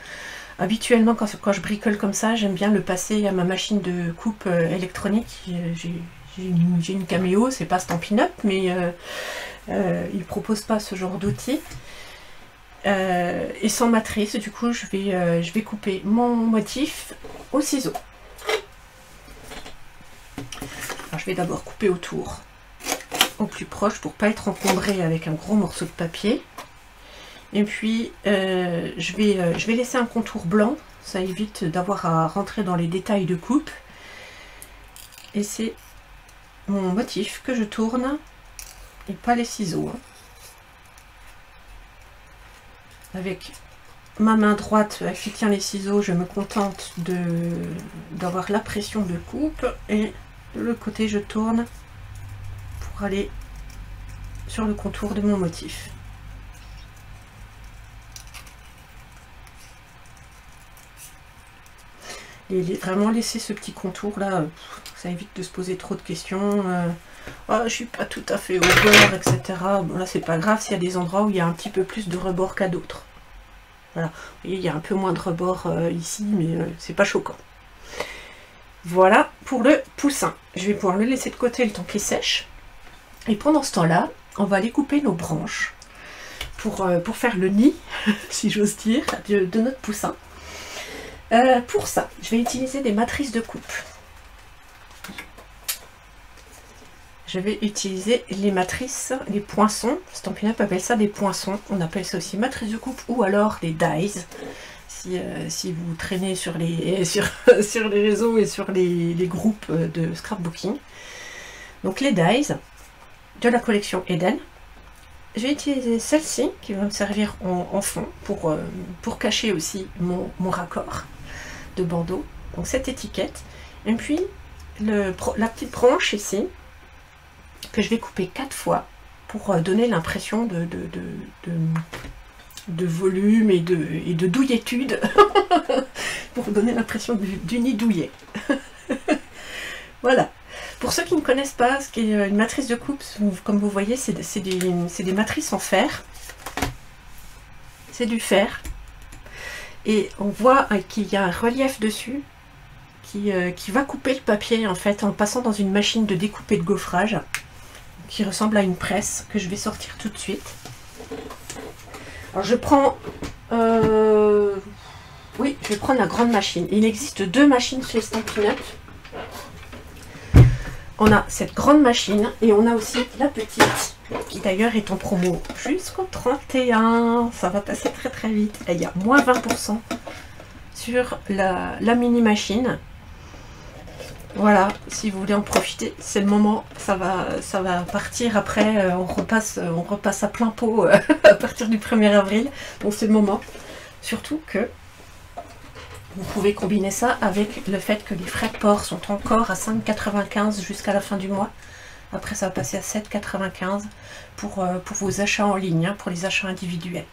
Habituellement, quand je bricole comme ça, j'aime bien le passer à ma machine de coupe électronique. J'ai une Cameo, c'est pas Stampin' Up, mais ils ne proposent pas ce genre d'outil. Et sans matrice, du coup, je vais couper mon motif au ciseau. Alors, je vais d'abord couper autour, au plus proche, pour pas être encombré avec un gros morceau de papier. Et puis je vais laisser un contour blanc, ça évite d'avoir à rentrer dans les détails de coupe. Et c'est mon motif que je tourne et pas les ciseaux, hein. Avec ma main droite qui tient les ciseaux, je me contente d'avoir la pression de coupe, et de l'autre côté je tourne pour aller sur le contour de mon motif. Et vraiment laisser ce petit contour là, ça évite de se poser trop de questions. Oh, je suis pas tout à fait au bord, etc. Bon là c'est pas grave s'il y a des endroits où il y a un petit peu plus de rebord qu'à d'autres. Voilà, vous voyez, il y a un peu moins de rebord ici, mais c'est pas choquant. Voilà pour le poussin. Je vais pouvoir le laisser de côté le temps qu'il sèche. Et pendant ce temps-là, on va aller couper nos branches pour faire le nid, si j'ose dire, de notre poussin. Pour ça, je vais utiliser des matrices de coupe. Je vais utiliser les matrices, les poinçons. Stampin' Up appelle ça des poinçons. On appelle ça aussi matrices de coupe ou alors des dies. Si vous traînez sur les, sur les réseaux et sur les groupes de scrapbooking. Donc les dies de la collection Eden. Je vais utiliser celle-ci qui va me servir en fond pour cacher aussi mon raccord de bandeau. Donc cette étiquette. Et puis la petite branche ici que je vais couper 4 fois pour donner l'impression de volume et de douillétude. Pour donner l'impression du nid douillet. Voilà. Pour ceux qui ne connaissent pas ce qu'est une matrice de coupe, comme vous voyez, c'est des matrices en fer. C'est du fer. Et on voit qu'il y a un relief dessus qui va couper le papier en fait en passant dans une machine de découpe et de gaufrage qui ressemble à une presse que je vais sortir tout de suite. Alors je prends... oui, je vais prendre la grande machine. Il existe 2 machines chez Stampin' Up. On a cette grande machine et on a aussi la petite qui d'ailleurs est en promo jusqu'au 31. Ça va passer très très vite. Et il y a moins 20% sur la mini machine. Voilà, si vous voulez en profiter, c'est le moment. Ça va partir après. On repasse à plein pot à partir du 1er avril. Donc c'est le moment. Surtout que vous pouvez combiner ça avec le fait que les frais de port sont encore à 5,95 jusqu'à la fin du mois. Après, ça va passer à 7,95 pour vos achats en ligne, hein, pour les achats individuels.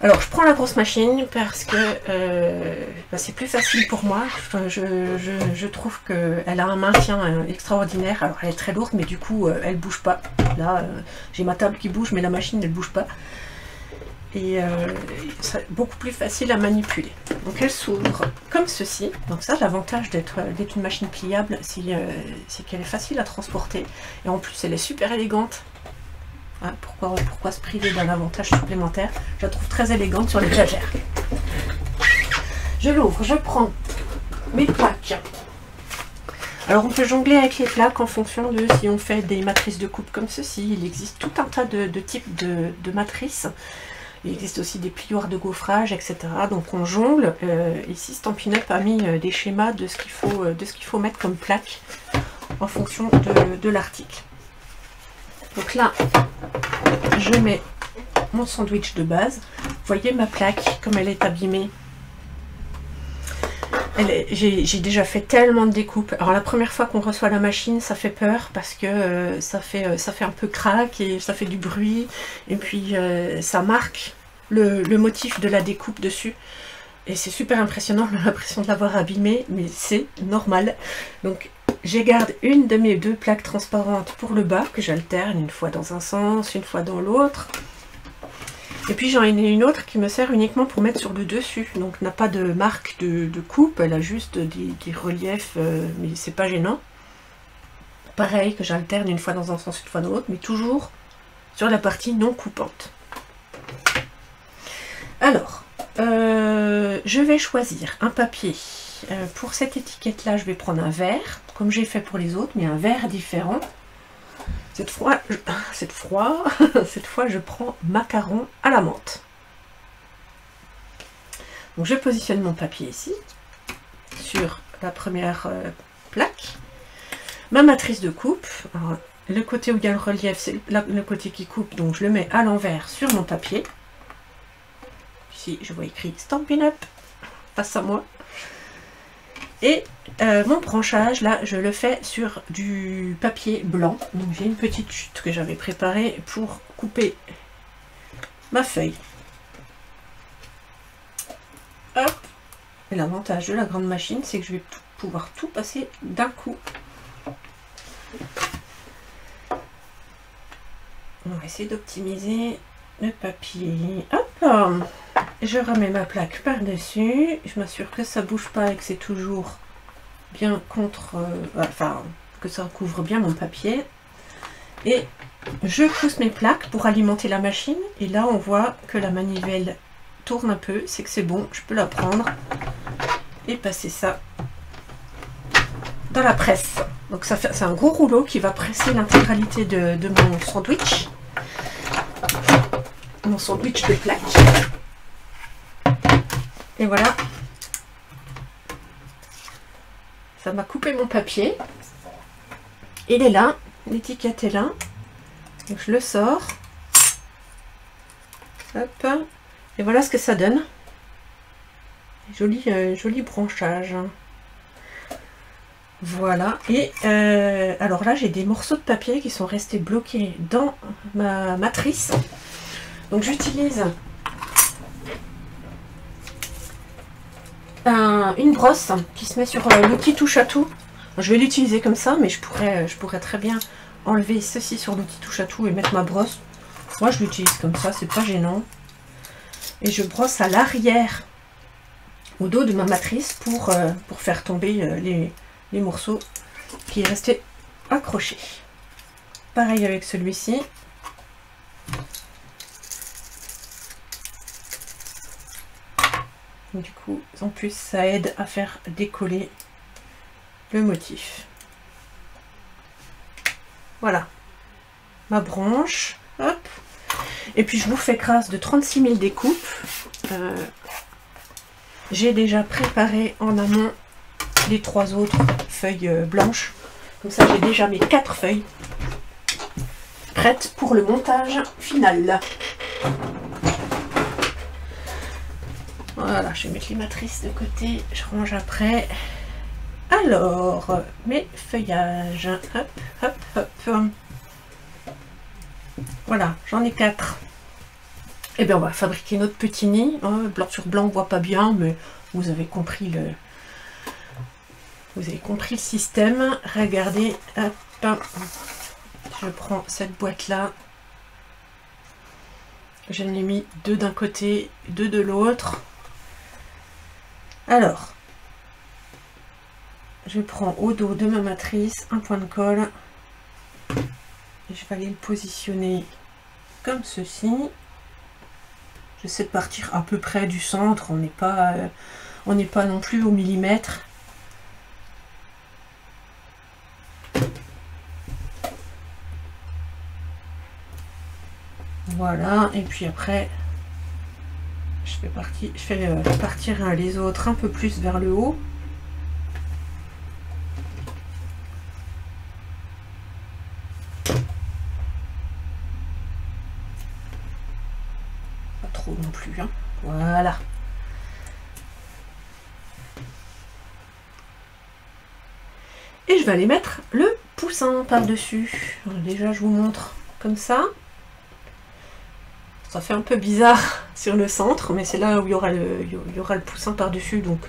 Alors, je prends la grosse machine parce que c'est plus facile pour moi. Je trouve qu'elle a un maintien extraordinaire. Alors, elle est très lourde, mais du coup, elle ne bouge pas. Là, j'ai ma table qui bouge, mais la machine, elle ne bouge pas. Et c'est beaucoup plus facile à manipuler. Donc elle s'ouvre comme ceci. Donc ça, l'avantage d'être une machine pliable, c'est qu'elle est facile à transporter. Et en plus, elle est super élégante. Ah, pourquoi se priver d'un avantage supplémentaire? Je la trouve très élégante sur l'étagère. Je l'ouvre, je prends mes plaques. Alors on peut jongler avec les plaques en fonction de si on fait des matrices de coupe comme ceci. Il existe tout un tas de types de matrices. Il existe aussi des plioirs de gaufrage, etc. Donc on jongle. Ici, Stampin' Up a mis des schémas de ce qu'il faut mettre comme plaque en fonction de l'article. Donc là, je mets mon sandwich de base. Vous voyez ma plaque, comme elle est abîmée. J'ai déjà fait tellement de découpes. Alors la première fois qu'on reçoit la machine, ça fait peur parce que ça fait un peu craque et ça fait du bruit. Et puis ça marque le motif de la découpe dessus. Et c'est super impressionnant, j'ai l'impression de l'avoir abîmé, mais c'est normal. Donc je garde une de mes 2 plaques transparentes pour le bas, que j'alterne une fois dans un sens, une fois dans l'autre. Et puis j'en ai une autre qui me sert uniquement pour mettre sur le dessus, donc n'a pas de marque de coupe, elle a juste des reliefs, mais c'est pas gênant. Pareil, que j'alterne une fois dans un sens, une fois dans l'autre, mais toujours sur la partie non coupante. Alors, je vais choisir un papier. Pour cette étiquette là, je vais prendre un vert, comme j'ai fait pour les autres, mais un vert différent. Cette fois, je prends macaron à la menthe. Donc je positionne mon papier ici, sur la première plaque. Ma matrice de coupe, alors, le côté où il y a le relief, c'est le côté qui coupe, donc je le mets à l'envers sur mon papier. ici je vois écrit Stampin' Up face à moi. Et mon branchage, là, je le fais sur du papier blanc. Donc j'ai une petite chute que j'avais préparée pour couper ma feuille. Hop. Et l'avantage de la grande machine, c'est que je vais pouvoir tout passer d'un coup. On va essayer d'optimiser le papier. Hop. Je remets ma plaque par-dessus. Je m'assure que ça bouge pas et que c'est toujours bien contre... enfin, que ça couvre bien mon papier. Et je pousse mes plaques pour alimenter la machine. Et là, on voit que la manivelle tourne un peu. C'est que c'est bon. Je peux la prendre et passer ça dans la presse. Donc ça fait, c'est un gros rouleau qui va presser l'intégralité de mon sandwich. Mon sandwich de plaques. Et voilà, ça m'a coupé mon papier. Il est là, l'étiquette est là. Donc je le sors. Hop. Et voilà ce que ça donne. Joli, joli branchage. Voilà. Et alors là, j'ai des morceaux de papier qui sont restés bloqués dans ma matrice. Donc j'utilise une brosse qui se met sur l'outil touche à tout. Je vais l'utiliser comme ça, mais je pourrais très bien enlever ceci sur l'outil touche à tout et mettre ma brosse. Moi je l'utilise comme ça, c'est pas gênant. Et je brosse à l'arrière, au dos de ma matrice pour faire tomber les morceaux qui restaient accrochés. Pareil avec celui-ci. Du coup, en plus, ça aide à faire décoller le motif. Voilà, ma branche. Hop. Et puis, je vous fais grâce de 36 000 découpes. J'ai déjà préparé en amont les 3 autres feuilles blanches. Comme ça, j'ai déjà mes 4 feuilles prêtes pour le montage final. Voilà, je vais mettre les matrices de côté, je range après. Alors, mes feuillages. Hop, hop, hop. Voilà, j'en ai 4. Et bien, on va fabriquer notre petit nid. Blanc sur blanc, on voit pas bien, mais vous avez compris le... Vous avez compris le système. Regardez, hop. Je prends cette boîte-là. Je l'ai mis 2 d'un côté, 2 de l'autre. Alors, je prends au dos de ma matrice un point de colle et je vais aller le positionner comme ceci. J'essaie de partir à peu près du centre, on n'est pas non plus au millimètre. Voilà, et puis après je fais partir les autres un peu plus vers le haut. Pas trop non plus, hein. Voilà. Et je vais aller mettre le poussin par-dessus. Déjà, je vous montre comme ça. Ça fait un peu bizarre sur le centre, mais c'est là où il y aura le poussin par-dessus, donc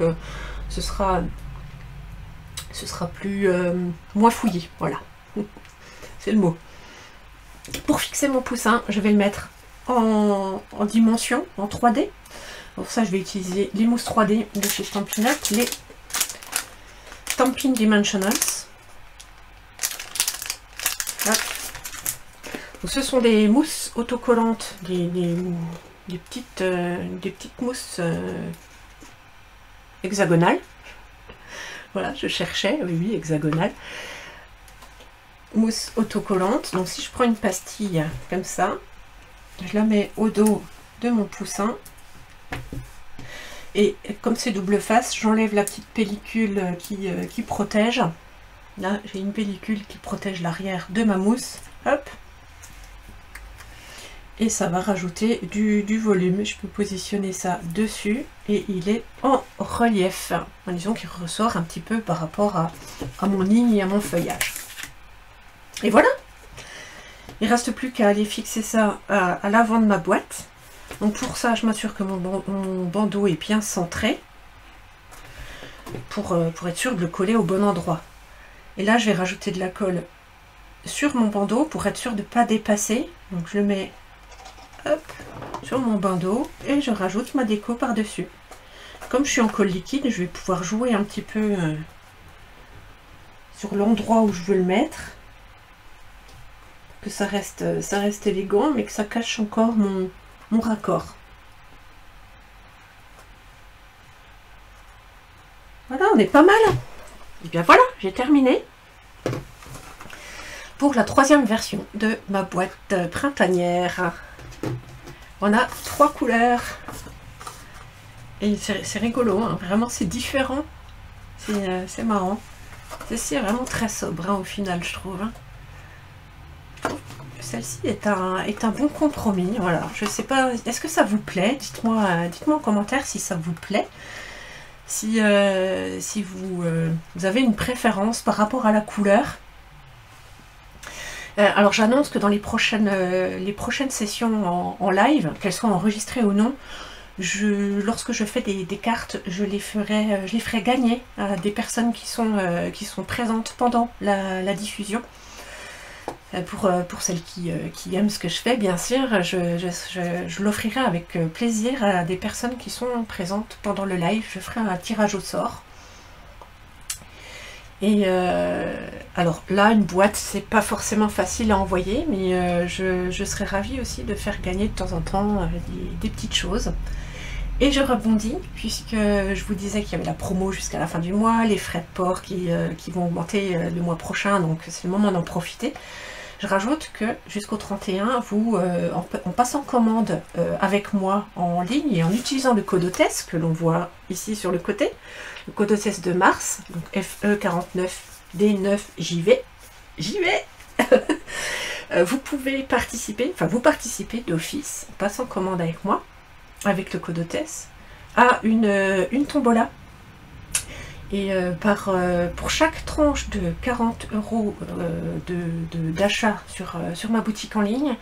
ce sera plus moins fouillé, voilà. C'est le mot. Pour fixer mon poussin, je vais le mettre en dimension, en 3D. Pour ça, je vais utiliser les mousses 3D de chez Stampin' Up, les Stampin' Dimensionals. Hop. Donc, ce sont des mousses autocollantes, des petites mousses hexagonales. Voilà, je cherchais, oui, hexagonale. Mousse autocollante. Donc si je prends une pastille comme ça, je la mets au dos de mon poussin. Et comme c'est double face, j'enlève la petite pellicule qui protège. Là, j'ai une pellicule qui protège l'arrière de ma mousse. Hop. et ça va rajouter du volume. Je peux positionner ça dessus et il est en relief. Disons qu'il ressort un petit peu par rapport à mon ligne et à mon feuillage. Et voilà. Il ne reste plus qu'à aller fixer ça à l'avant de ma boîte. Donc pour ça, je m'assure que mon bandeau est bien centré pour être sûr de le coller au bon endroit. Et là, je vais rajouter de la colle sur mon bandeau pour être sûr de ne pas dépasser. Donc je le mets hop, sur mon bandeau et je rajoute ma déco par-dessus. Comme je suis en colle liquide, je vais pouvoir jouer un petit peu sur l'endroit où je veux le mettre. Que ça reste élégant, mais que ça cache encore mon raccord. Voilà, on est pas mal. Et bien voilà, j'ai terminé pour la troisième version de ma boîte printanière. On a 3 couleurs et c'est rigolo, hein. Vraiment c'est différent, c'est marrant. Celle-ci est vraiment très sobre, hein, au final, je trouve. Celle-ci est un bon compromis. Voilà, je sais pas, est-ce que ça vous plaît? Dites-moi en commentaire si ça vous plaît. Si vous avez une préférence par rapport à la couleur. Alors j'annonce que dans les prochaines sessions en live, qu'elles soient enregistrées ou non, lorsque je fais des cartes, je les ferai gagner à des personnes qui sont présentes pendant la diffusion. Pour celles qui aiment ce que je fais, bien sûr, je l'offrirai avec plaisir à des personnes qui sont présentes pendant le live. Je ferai un tirage au sort. Et alors là, une boîte, c'est pas forcément facile à envoyer, mais je serais ravie aussi de faire gagner de temps en temps des petites choses. Et je rebondis, puisque je vous disais qu'il y avait la promo jusqu'à la fin du mois, les frais de port qui vont augmenter le mois prochain, donc c'est le moment d'en profiter. Je rajoute que jusqu'au 31, en passant commande avec moi en ligne et en utilisant le code hôtesse que l'on voit ici sur le côté, le code hôtesse de mars, donc FE49D9, j'y vais, vous pouvez participer, vous participez d'office, en passant commande avec moi, avec le code hôtesse, à une tombola. Et pour chaque tranche de 40 € d'achat sur ma boutique en ligne,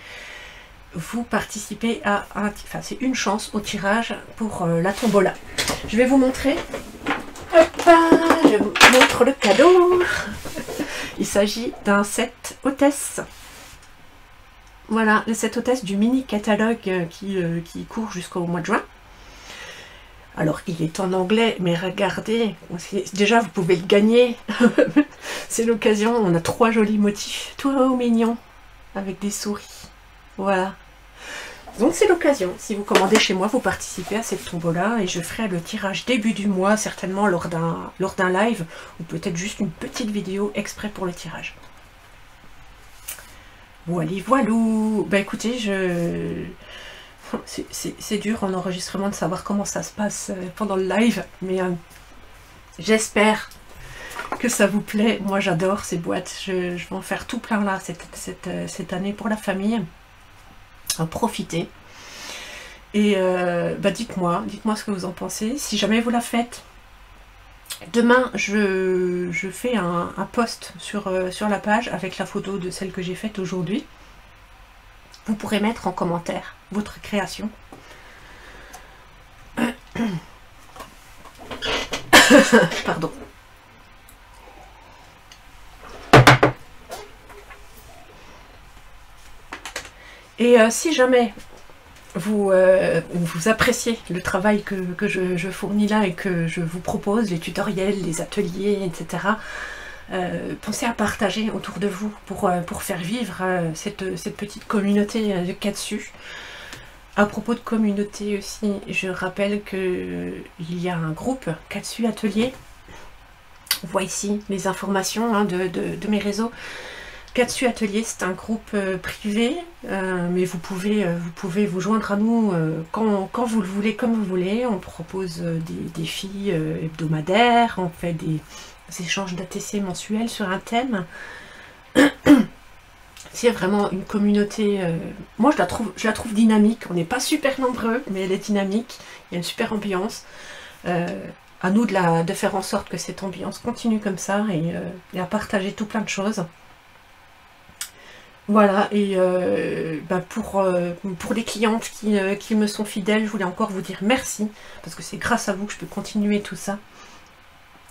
vous participez à c'est une chance au tirage pour la tombola. Je vais vous montrer. Hop, je vous montre le cadeau. Il s'agit d'un set hôtesse. Voilà, le set hôtesse du mini catalogue qui court jusqu'au mois de juin. Alors, il est en anglais, mais regardez, déjà vous pouvez le gagner. C'est l'occasion, on a 3 jolis motifs, tout mignons, avec des souris. Voilà. Donc c'est l'occasion, si vous commandez chez moi, vous participez à cette tombola et je ferai le tirage début du mois, certainement lors d'un live, ou peut-être juste une petite vidéo exprès pour le tirage. Voilou. Bah écoutez, c'est dur en enregistrement de savoir comment ça se passe pendant le live, mais j'espère que ça vous plaît. Moi j'adore ces boîtes, je vais en faire tout plein là cette année pour la famille. Profitez. Et dites-moi ce que vous en pensez. Si jamais vous la faites, demain je fais un post sur la page avec la photo de celle que j'ai faite aujourd'hui. Vous pourrez mettre en commentaire votre création. Pardon. Et si jamais vous appréciez le travail que je fournis là et que je vous propose, les tutoriels, les ateliers, etc., pensez à partager autour de vous pour faire vivre cette petite communauté de Katsu. À propos de communauté aussi, je rappelle qu'il y a un groupe Katsu Atelier. On voit ici les informations de mes réseaux. Katsu Atelier, c'est un groupe privé, mais vous pouvez vous joindre à nous quand vous le voulez, comme vous voulez. On propose des défis hebdomadaires, on fait des échanges d'ATC mensuels sur un thème. C'est vraiment une communauté, moi je la trouve dynamique, on n'est pas super nombreux, mais elle est dynamique, il y a une super ambiance. À nous de faire en sorte que cette ambiance continue comme ça et à partager tout plein de choses. Voilà, et pour les clientes qui me sont fidèles, je voulais encore vous dire merci, parce que c'est grâce à vous que je peux continuer tout ça.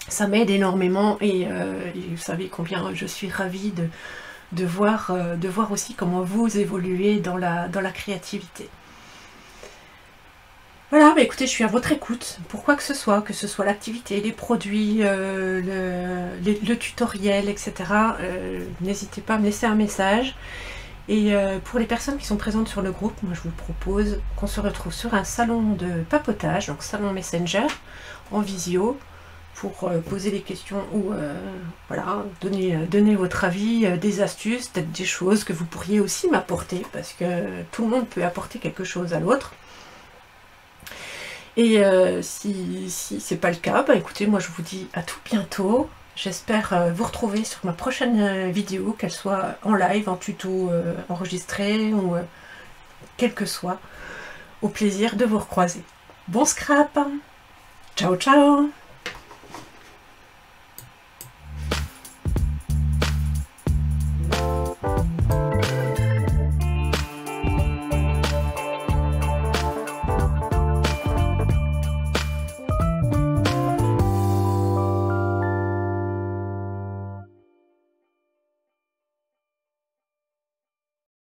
Ça m'aide énormément et vous savez combien je suis ravie de voir aussi comment vous évoluez dans la créativité. Voilà, bah écoutez, je suis à votre écoute pour quoi que ce soit l'activité, les produits, le tutoriel, etc. N'hésitez pas à me laisser un message. Et pour les personnes qui sont présentes sur le groupe, moi je vous propose qu'on se retrouve sur un salon de papotage, donc salon Messenger, en visio, pour poser des questions ou voilà, donner votre avis, des astuces, peut-être des choses que vous pourriez aussi m'apporter, parce que tout le monde peut apporter quelque chose à l'autre. Et si c'est pas le cas, bah écoutez, moi je vous dis à tout bientôt. J'espère vous retrouver sur ma prochaine vidéo, qu'elle soit en live, en tuto enregistré ou quel que soit. Au plaisir de vous recroiser. Bon scrap! Ciao ciao!